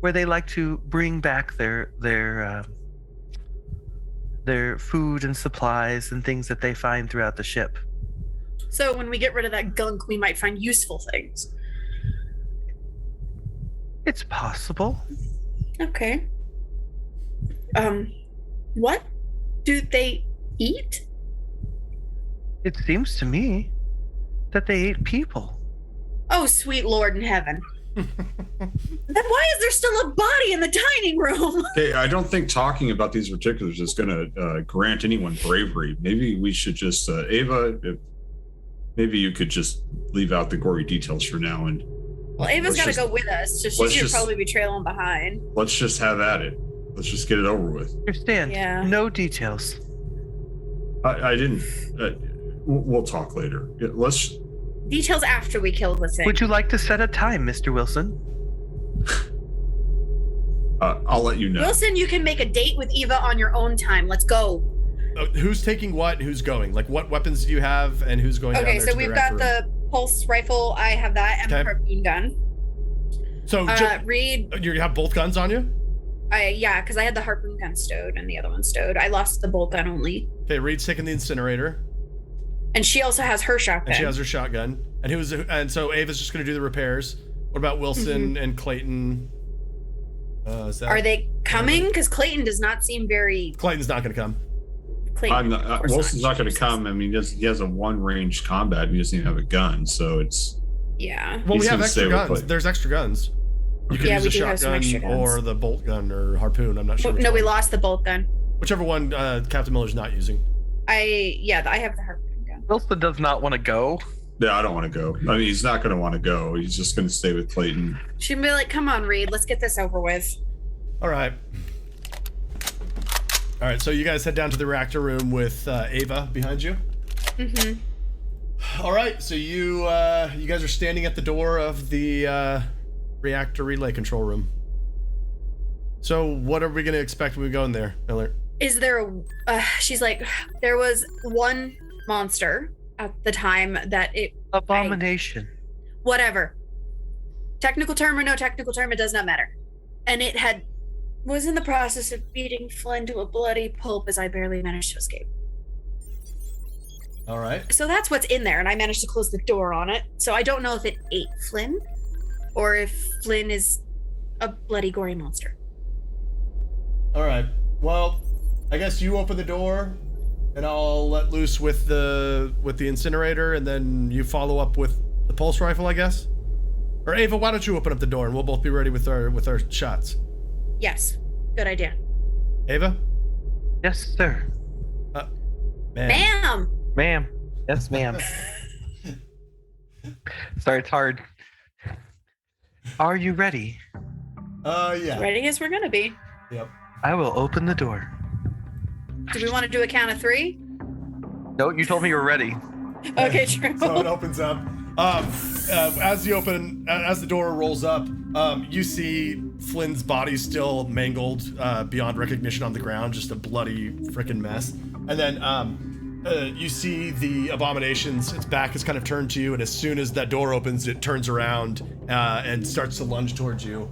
where they like to bring back their their food and supplies and things that they find throughout the ship. So when we get rid of that gunk, we might find useful things. It's possible. Okay. What do they eat? It seems to me that they ate people. Oh, sweet Lord in heaven. Then why is there still a body in the dining room? Okay, I don't think talking about these particulars is going to grant anyone bravery. Maybe we should just, Ava, maybe you could just leave out the gory details for now. And Well, Ava's got to go with us, so she's going to probably be trailing behind. Let's just have at it. Let's just get it over with. Understand? Yeah. No details. I didn't. We'll talk later. Let's. Details after we kill the thing. Would you like to set a time, Mr. Wilson? I'll let you know. Wilson, you can make a date with Eva on your own time. Let's go. Who's taking what? Who's going? Like, what weapons do you have, and who's going? Okay, down there so we've got the pulse rifle. I have that, and the harpoon gun. So, Reed, you have both guns on you? Yeah, because I had the harpoon gun stowed and the other one stowed. I lost the bolt gun only. Okay, Reed's taking the incinerator. And she also has her shotgun. And she has her shotgun. And so Ava's just going to do the repairs. What about Wilson and Clayton? Are they coming? Because Clayton does not seem very. Clayton's not going to come. Wilson's not going to come. I mean, he has a one-range combat. He doesn't even have a gun, so it's. Yeah. Well, we have extra guns. There's extra guns. You can use a shotgun or the bolt gun or harpoon. I'm not sure. No, we lost the bolt gun. Whichever one Captain Miller's not using. I have the harpoon gun. Wilson does not want to go. Yeah, I don't want to go. I mean, he's not going to want to go. He's just going to stay with Clayton. She'd be like, "Come on, Reed, let's get this over with." All right. All right. So you guys head down to the reactor room with Ava behind you. All right. So you guys are standing at the door of the reactor relay control room. So what are we going to expect when we go in there, Miller? Is there she's like, there was one monster at the time that it... Abomination. Whatever. Technical term or no technical term, it does not matter. And it was in the process of beating Flynn to a bloody pulp as I barely managed to escape. All right. So that's what's in there, and I managed to close the door on it. So I don't know if it ate Flynn, or if Flynn is a bloody gory monster. All right. Well, I guess you open the door, and I'll let loose with the incinerator, and then you follow up with the pulse rifle, I guess. Or Ava, why don't you open up the door, and we'll both be ready with our shots. Yes. Good idea. Ava? Yes, sir. Ma'am. Ma'am. Yes, ma'am. Sorry, it's hard. Are you ready? Yeah. Ready as we're gonna be. Yep. I will open the door. Do we want to do a count of 3? No, you told me you were ready. Okay, true. So it opens up. As the door rolls up, you see Flynn's body still mangled beyond recognition on the ground, just a bloody freaking mess. And then you see the abominations. Its back is kind of turned to you, and as soon as that door opens, it turns around and starts to lunge towards you.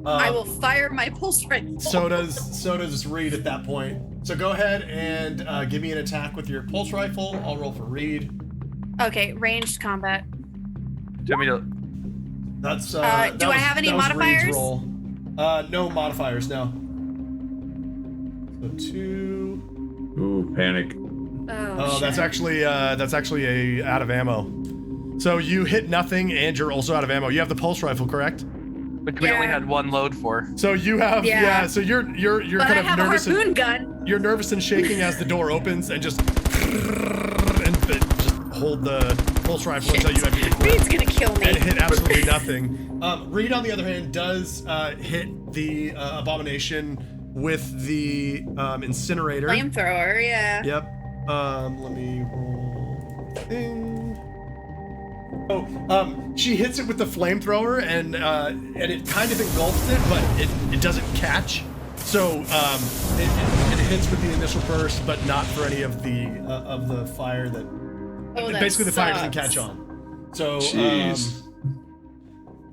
I will fire my pulse rifle. So does Reed at that point. So go ahead and give me an attack with your pulse rifle. I'll roll for Reed. Okay, ranged combat. Do you want me to... That's do I have any modifiers? Reed's roll. No modifiers, no. So 2. Ooh, panic. Oh, that's actually a out of ammo. So you hit nothing, and you're also out of ammo. You have the pulse rifle, correct? Which we only had one load for. So you have so you're but kind I of have nervous. A harpoon gun. You're nervous and shaking as the door opens, and just hold the pulse rifle until you have your equip. Reed's gonna kill me. And hit absolutely nothing. Reed, on the other hand, does hit the abomination with the incinerator. Flamethrower, yeah. Yep. Let me roll thing. Oh, she hits it with the flamethrower, and it kind of engulfs it, but it doesn't catch. So it hits with the initial burst, but not for any of the fire that. Basically, the fire doesn't catch on. So.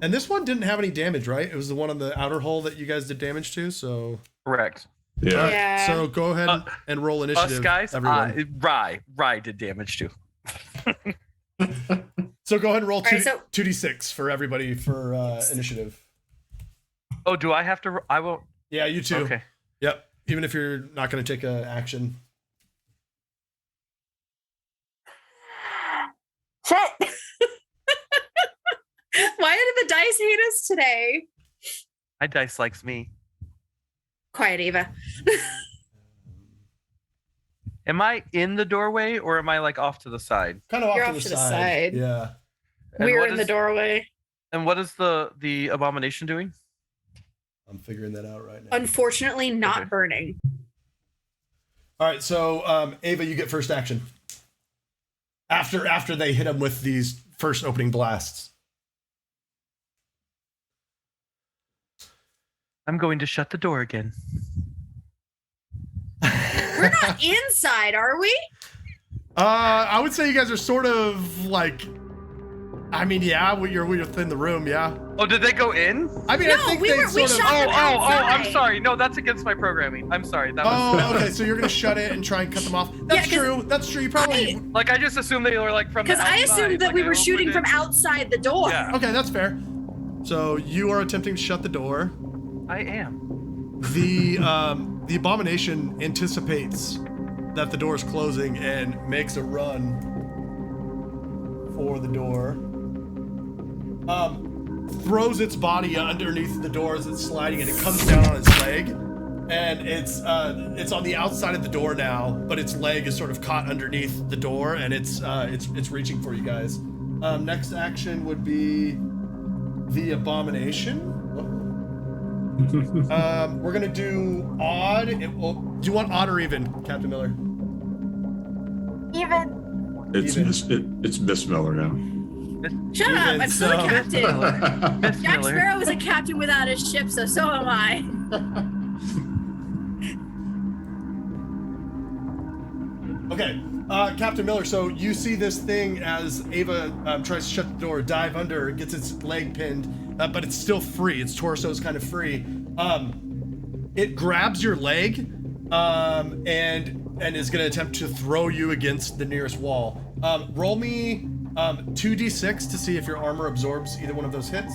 And this one didn't have any damage, right? It was the one on the outer hull that you guys did damage to. So. Correct. Yeah. All right, Yeah. so go ahead and roll initiative, Us guys, everyone. Rye did damage too. So go ahead and roll All right, so- 2d6 for everybody for initiative. Oh, do I have to? I won't. Yeah, you too. Okay. Yep. Even if you're not going to take a action. Shit. Why did the dice hate us today? My dice likes me. Quiet, Ava. Am I in the doorway or am I like off to the side? Kind of You're off to the side. Yeah. And We're what in the is- doorway. And what is the abomination doing? I'm figuring that out right now. Unfortunately, not Okay. burning. All right, so Ava, you get first action. After they hit him with these first opening blasts. I'm going to shut the door again. We're not inside, are we? I would say you guys are sort of like, I mean, yeah, you're within the room, yeah. Oh, did they go in? I mean, No, I think we they were- we sort of. shot them I'm outside. sorry. No, that's against my programming. I'm sorry. That was Oh, okay. So you're gonna shut it and try and cut them off. That's 'cause true. That's true. You probably. like I just assumed they were like from the Because I outside, assumed that like, we I were shooting opened from it. outside the door. Yeah, Okay, that's fair. So you are attempting to shut the door. I am. The abomination anticipates that the door is closing and makes a run for the door. Throws its body underneath the door as it's sliding, and it comes down on its leg. And it's on the outside of the door now, but its leg is sort of caught underneath the door, and it's reaching for you guys. Next action would be the abomination. We're gonna do odd. Do you want odd or even, Captain Miller? Even. It's Miss Miller now. Shut Even up! I'm still so. a captain. Miss Jack Miller. Sparrow is a captain without his ship, so am I. Okay, Captain Miller, so you see this thing as Ava tries to shut the door, dive under, gets its leg pinned, but it's still free. Its torso is kind of free. It grabs your leg and is going to attempt to throw you against the nearest wall. Roll me 2d6 to see if your armor absorbs either one of those hits.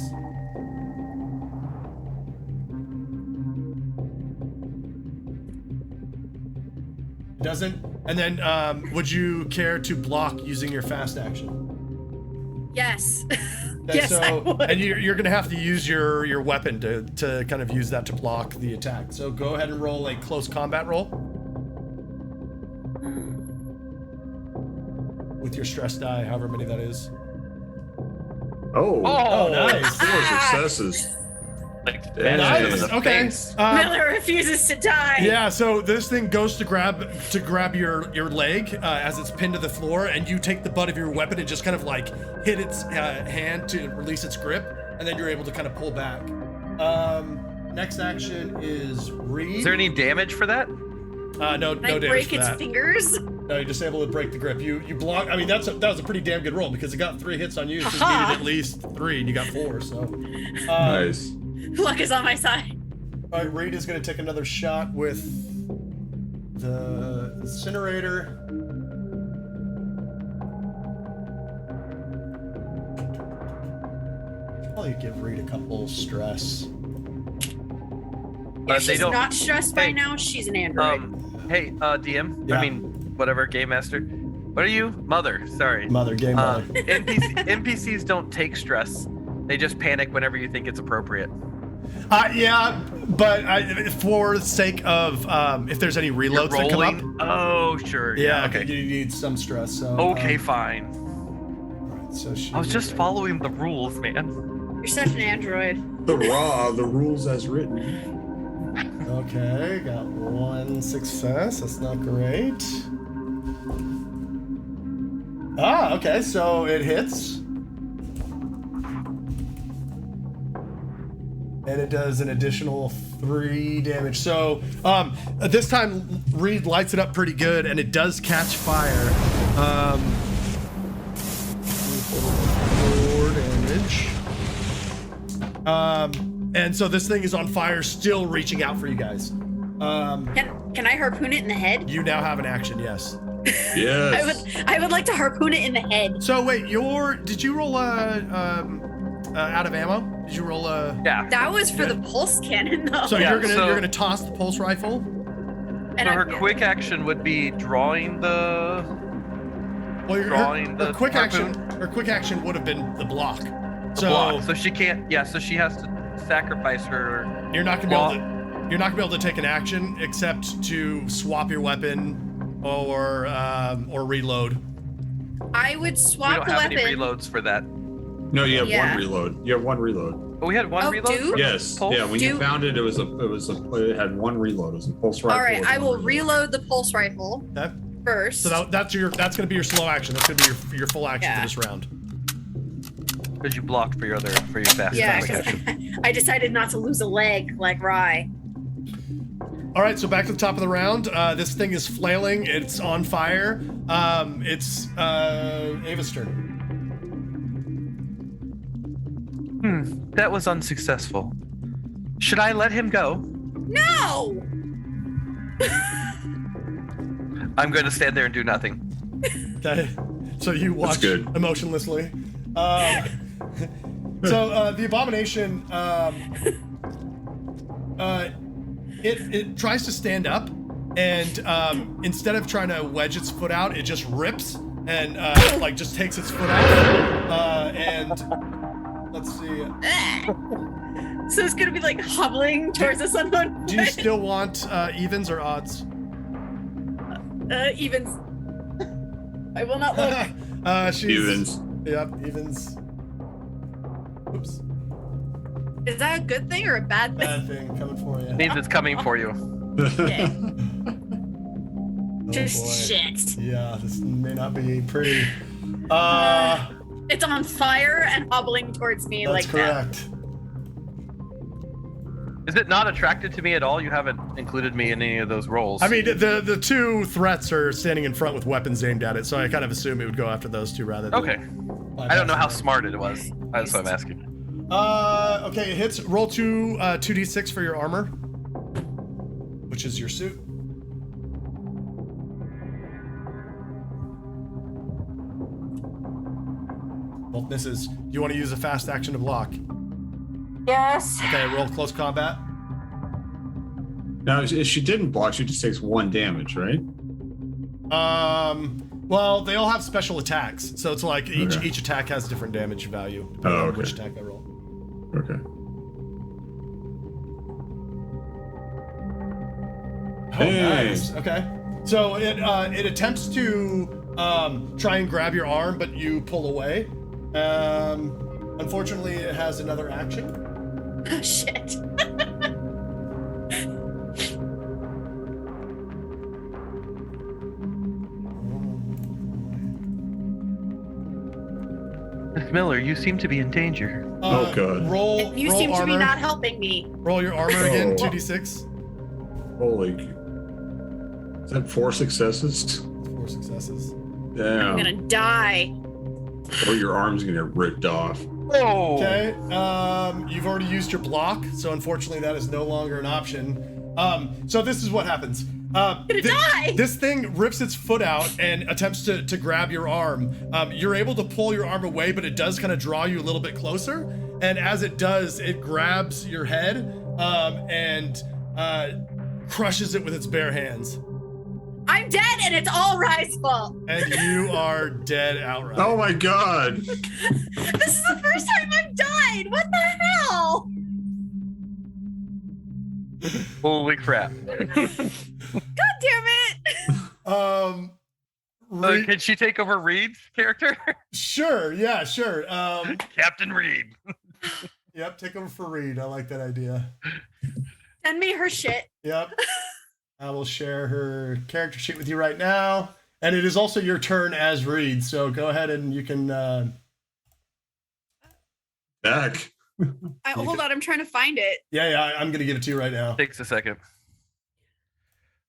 Doesn't. And then, would you care to block using your fast action? Yes. Okay, Yes, I would. And you're gonna have to use your weapon to kind of use that to block the attack. So go ahead and roll a close combat roll with your stress die, however many that is. Oh, Oh, nice. 4 successes. Like, Damn. Nice. in the Okay. face. Miller refuses to die. Yeah, so this thing goes to grab your leg as it's pinned to the floor, and you take the butt of your weapon and just kind of like hit its hand to release its grip, and then you're able to kind of pull back. Next action is Reed. Is there any damage for that? No Can I damage break for its that. fingers? No, you're just able to break the grip. You block. I mean, that was a pretty damn good roll because it got 3 hits on you, so you Ha-ha. needed at least 3, and you got 4. So, Nice. Luck is on my side. all right, Reed is going to take another shot with the incinerator. Probably give Reed a couple stress. If They she's don't- not stressed by Hey, now, she's an android. Hey, DM. Yeah. I mean, whatever, game master. What are you? Mother. Sorry. Game mother. NPCs don't take stress. They just panic whenever you think it's appropriate. Yeah, but for the sake of if there's any reloads that come up, Rolling. Oh, sure. yeah, Okay. you need some stress. So Okay, fine. all right, so she, I was just following the rules, man. You're such an android. The rules as written. Okay, got 1 success. That's not great. Okay, so it hits. And it does an additional 3 damage. So this time Reed lights it up pretty good, and it does catch fire. 4 damage. And so this thing is on fire, still reaching out for you guys. Can I harpoon it in the head? You now have an action, yes. Yes. I would like to harpoon it in the head. So wait, did you roll out of ammo? Did you roll Yeah. That was for the pulse cannon, though. So Yeah, you're gonna toss the pulse rifle? And So her quick action would be drawing the. Well, Drawing her the quick harpoon? action. Her quick action would have been the block. So block. So she can't. Yeah. So she has to sacrifice her. you're not gonna be able to take an action except to swap your weapon or reload. I would We swap don't the have weapon. any reloads for that. No, you have Yeah. one reload. You have one reload. But we had one Oh, reload. do? for Yes. the pulse? Yeah. When you Do- found it, it had one reload. It was a pulse rifle. All right, with I one will reload the pulse rifle Okay? first. So that's gonna be your slow action. That's gonna be your full action Yeah. for this round. Because you blocked for your fast yeah, action. because I decided not to lose a leg like Rye. All right, so back to the top of the round. This thing is flailing. It's on fire. It's Ava's turn. That was unsuccessful. Should I let him go? No! I'm going to stand there and do nothing. Okay, so you watch good. emotionlessly. So the abomination, it tries to stand up, and instead of trying to wedge its foot out, it just rips and like just takes its foot out. And let's see. So it's gonna be like hobbling towards us on one Do you foot. still want evens or odds? Evens. I will not look. She's Evens. Yep, evens. Oops, Is that a good thing or a bad thing? bad thing coming for you. Means it's coming for you. Okay. Oh, Just boy. shit. Yeah, this may not be pretty. It's on fire and hobbling towards me That's like that. correct. Is it not attracted to me at all? You haven't included me in any of those roles. I mean, the two threats are standing in front with weapons aimed at it, so I kind of assume it would go after those two rather than. Okay. I don't know how smart it was. That's what I'm asking. Okay, it hits. Roll 2d6 for your armor, which is your suit. Both misses. Do you want to use a fast action to block? Yes. Okay, roll close combat. Now, if she didn't block, she just takes 1 damage, right? Well, they all have special attacks, so it's like each Okay. each attack has different damage value depending on okay. which attack I roll. Okay. Oh, Hey. nice. Okay. So it attempts to try and grab your arm, but you pull away. Unfortunately, it has another action. Oh, shit. Miss Miller, you seem to be in danger. Oh, God. Roll. You roll seem armor. to be not helping me. Roll your armor again. Oh. 2d6. Holy. Is that 4 successes? 4 successes. I'm Damn. gonna die. Or your arm's gonna get ripped off. Oh. Okay. You've already used your block, so unfortunately that is no longer an option. So this is what happens. Die! This thing rips its foot out and attempts to grab your arm. You're able to pull your arm away, but it does kind of draw you a little bit closer. And as it does, it grabs your head and crushes it with its bare hands. I'm dead and it's all Rye's fault. And you are dead outright. Oh my God. This is the first time I've died. What the hell? Holy crap. God damn it. Reed- Can she take over Reed's character? Sure, yeah, sure. Captain Reed. Yep, take over for Reed. I like that idea. Send me her shit. Yep. I will share her character sheet with you right now. And it is also your turn as Reed, so go ahead and you can Back. Hold on, I'm trying to find it. yeah, I'm gonna give it to you right now. Takes a second.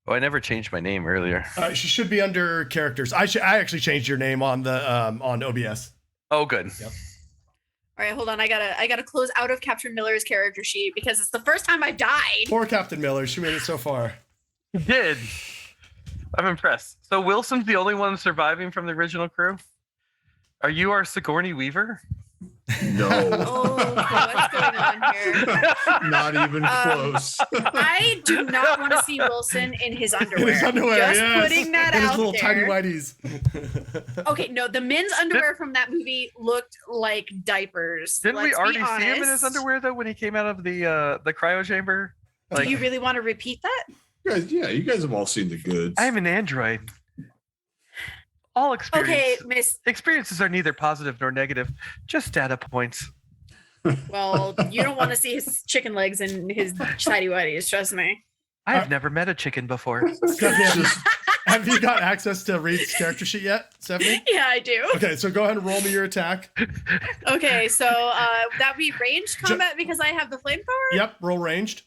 Oh, I never changed my name earlier. She should be under characters. I actually changed your name on the on OBS. Oh, good. Yep. All right, hold on. I gotta close out of Captain Miller's character sheet because it's the first time I've died. Poor Captain Miller. She made it so far. You did. I'm impressed. So Wilson's the only one surviving from the original crew? Are you our Sigourney Weaver? No, Oh, what's going on here? not even close. I do not want to see Wilson in his underwear. In his underwear, Just yes. putting that In out his little there. tiny whiteys. Okay, no, the men's underwear from that movie looked like diapers. Didn't we Let's be already see him in his honest. underwear though when he came out of the cryo chamber? Do you really want to repeat that? You guys have all seen the goods. I'm an android. All experiences are neither positive nor negative, just data points. Well, you don't want to see his chicken legs and his tidy whities, trust me. I've never met a chicken before. Stephanie, have you got access to Reed's character sheet yet, Stephanie? Yeah, I do. Okay, so go ahead and roll me your attack. Okay, so that would be ranged combat because I have the flamethrower? Yep, roll ranged.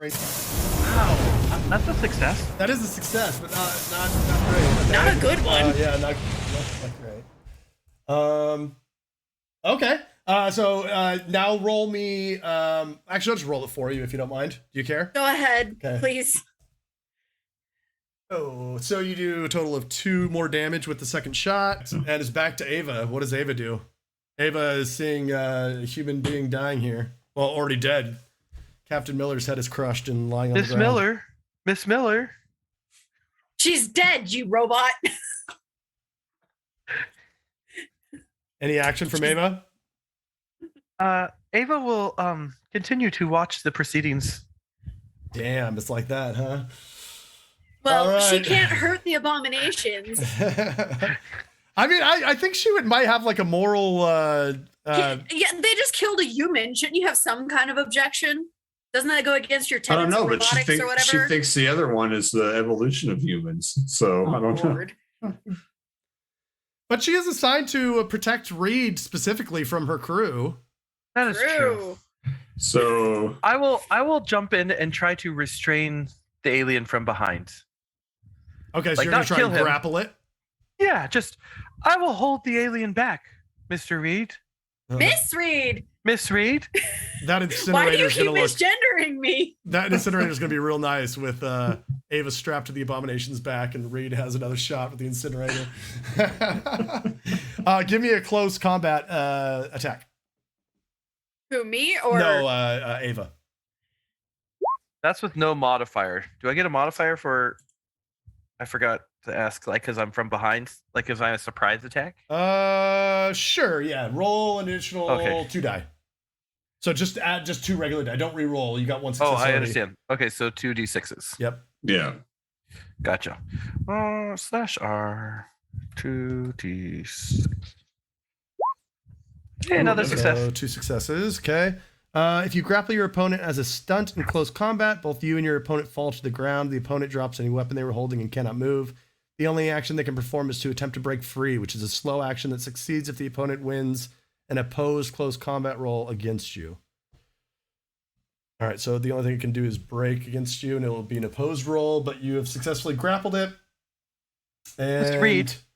Wow, that's a success. That is a success, but not great. Not a good one. Yeah, not great. Okay. So now roll me. Actually, I'll just roll it for you if you don't mind. Do you care? Go ahead, Okay. please. Oh, so you do a total of 2 more damage with the second shot, and it's back to Ava. What does Ava do? Ava is seeing a human being dying here. Well, already dead. Captain Miller's head is crushed and lying on the ground. Miss Miller. She's dead, you robot. Any action from Ava? Ava will continue to watch the proceedings. Damn, it's like that, huh? Well, All she right. can't hurt the abominations. I mean, I think she might have like a moral. Yeah, they just killed a human. Shouldn't you have some kind of objection? Doesn't that go against your I don't tenets know, of but robotics or she whatever? thinks the other one is the evolution of humans. So I don't know. Lord. But she is assigned to protect Reed specifically from her crew. That is true. So I will jump in and try to restrain the alien from behind. Okay, so Like, you're gonna not try kill and him. grapple it. Yeah, I will hold the alien back, Mr. Reed. Miss Reed, Miss Reed. That why do incinerator you is keep gonna look. misgendering me? That incinerator is gonna be real nice with Ava strapped to the abomination's back, and Reed has another shot with the incinerator. Give me a close combat attack. Who, me or? No, Ava. That's with no modifier. Do I get a modifier for? I forgot to ask. Like, because I'm from behind. Like, is I a surprise attack? Sure, yeah. Roll an additional Okay. 2 die. So just add 2 regular die. Don't re-roll. You got 1 success Oh, I already. understand. Okay, so 2d6s. Yep. yeah. Gotcha. /R 2d6. Hey, another So, success. 2 successes. Okay. If you grapple your opponent as a stunt in close combat, both you and your opponent fall to the ground. The opponent drops any weapon they were holding and cannot move. The only action they can perform is to attempt to break free, which is a slow action that succeeds if the opponent wins an opposed close combat roll against you. All right, so the only thing it can do is break against you, and it will be an opposed roll, but you have successfully grappled it. And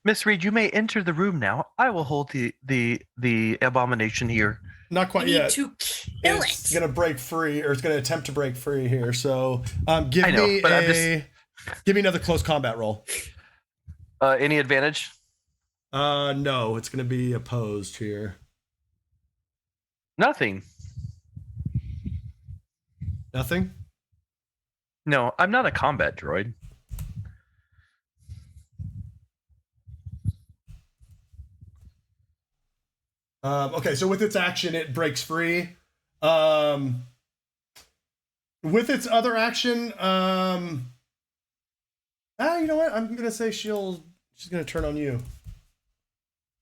Miss Reed, you may enter the room now. I will hold the abomination here. not I quite need yet. to kill It's it. gonna break free, or it's gonna attempt to break free here. So, give I know, me but I'm give me another close combat roll. Any advantage? No, it's gonna be opposed here. Nothing. Nothing. No, I'm not a combat droid. Okay, so with its action, it breaks free. With its other action, you know what? I'm gonna say she's gonna turn on you.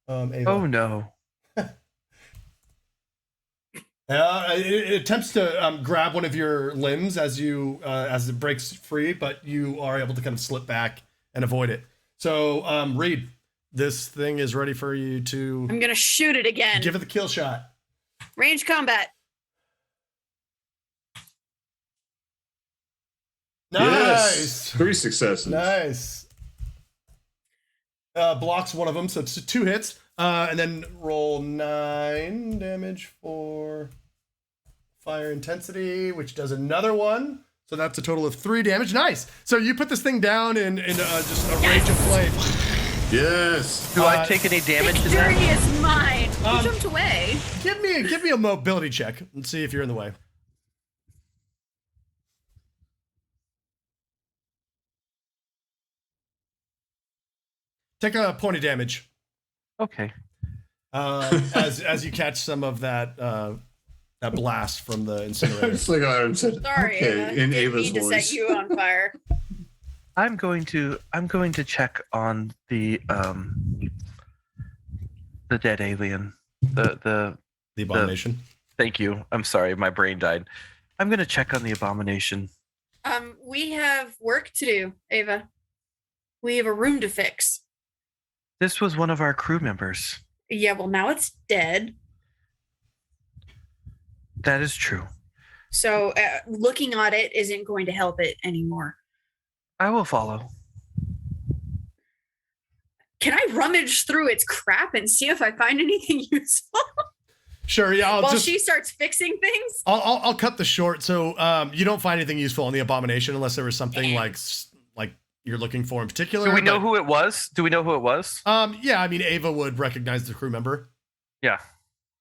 Ava. Oh no. It attempts to grab one of your limbs as it breaks free, but you are able to kind of slip back and avoid it. So, Reed, this thing is ready for you to I'm gonna shoot it again. give it the kill shot. Range combat. Nice. 3 successes. Nice. Blocks one of them, so it's 2 hits. And then roll 9 damage for fire intensity, which does another one. So that's a total of 3 damage. Nice. So you put this thing down in just a rage of flame. Yes. Do I take any damage to Victory that? is mine. Who jumped away? Give me a mobility check and see if you're in the way. Take a point of damage Okay. as you catch some of that blast from the incinerator. It's like I said. Sorry, Okay, Ava. in Didn't Ava's mean to voice. set you on fire. I'm going to check on the dead alien. The Abomination. Thank you. I'm sorry, my brain died. I'm gonna check on the abomination. We have work to do, Ava. We have a room to fix. This was one of our crew members. Yeah, well, now it's dead. That is true. So looking at it isn't going to help it anymore. I will follow. Can I rummage through its crap and see if I find anything useful? Sure. Yeah. While she starts fixing things? I'll cut the short. So you don't find anything useful on the abomination unless there was something like you're looking for in particular. Do we know who it was? Yeah. I mean, Ava would recognize the crew member. Yeah.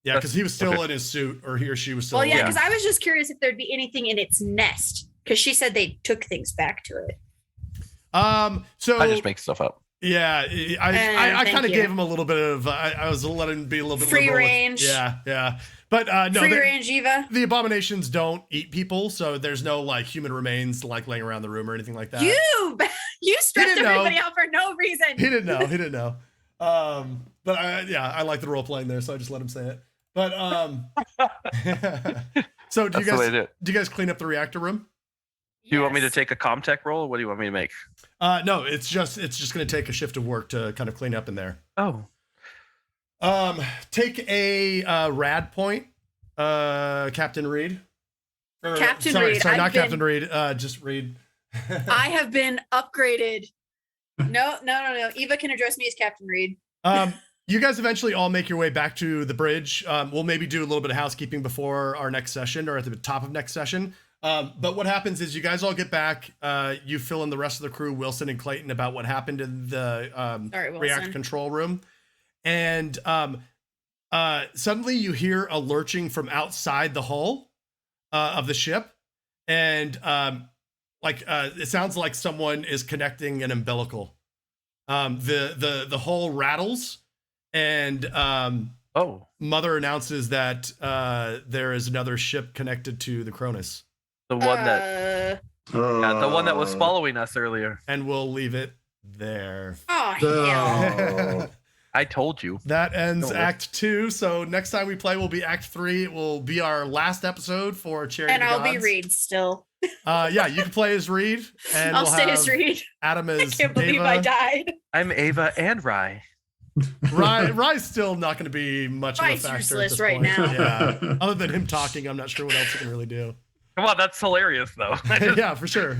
Yeah, because he was still Okay. in his suit, or he or she was still. Well, yeah, Yeah. because I was just curious if there'd be anything in its nest. Because she said they took things back to it. So I just make stuff up. yeah, I thank kind of you. gim him a little bit of. I was letting him be a little bit Free liberal with- range. yeah. But no, Free range, Eva. the abominations don't eat people, so there's no like human remains like laying around the room or anything like that. You stressed didn't know. everybody out for no reason. He didn't know. But I like the role playing there, so I just let him say it. But so do That's the way to do it. you guys clean up the reactor room? Do you want me to Yes. take a comtech roll? Or what do you want me to make? No, it's just going to take a shift of work to kind of clean up in there. Oh, Take a rad point, Captain Reed. Captain sorry, Reed, Sorry, not I've been- Captain Reed. Just Reed. I have been upgraded. No. Eva can address me as Captain Reed. You guys eventually all make your way back to the bridge. We'll maybe do a little bit of housekeeping before our next session or at the top of next session. But what happens is you guys all get back. You fill in the rest of the crew, Wilson and Clayton, about what happened in the Sorry, Wilson. reactor control room. And suddenly you hear a lurching from outside the hull of the ship. And it sounds like someone is connecting an umbilical. The hull rattles. And Mother announces that there is another ship connected to the Cronus, the one that was following us earlier. and we'll leave it there. Oh, hell. I told you. That ends Don't worry. Act 2. So next time we play will be Act 3. It will be our last episode for Chariot And of the I'll be Gods. Reed still. Yeah, you can play as Reed, and I'll we'll stay have as Reed. Adam I as can't believe Ava. I died. I'm Ava and Rye. Rye's still not going to be much Rye's of a factor useless at this right point. now. Yeah. Other than him talking, I'm not sure what else he can really do. Come on, that's hilarious though. Yeah, for sure.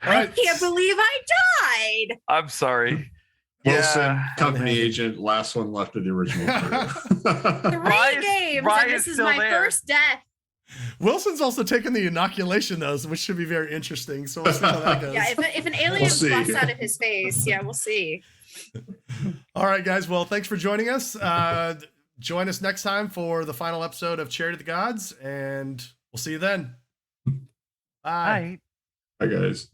All I right. can't believe I died. I'm sorry. Wilson, Yeah. company agent, last one left of the original crew. 3 Rye is- games, Rye and is this is still my there. first death. Wilson's also taken the inoculation, though, which should be very interesting. So we'll see how that goes. Yeah, if an alien We'll see. busts out of his face, yeah, we'll see. All right, guys. Well, thanks for joining us. Join us next time for the final episode of Chariot of the Gods, and we'll see you then. Bye. Hi. Hi, guys.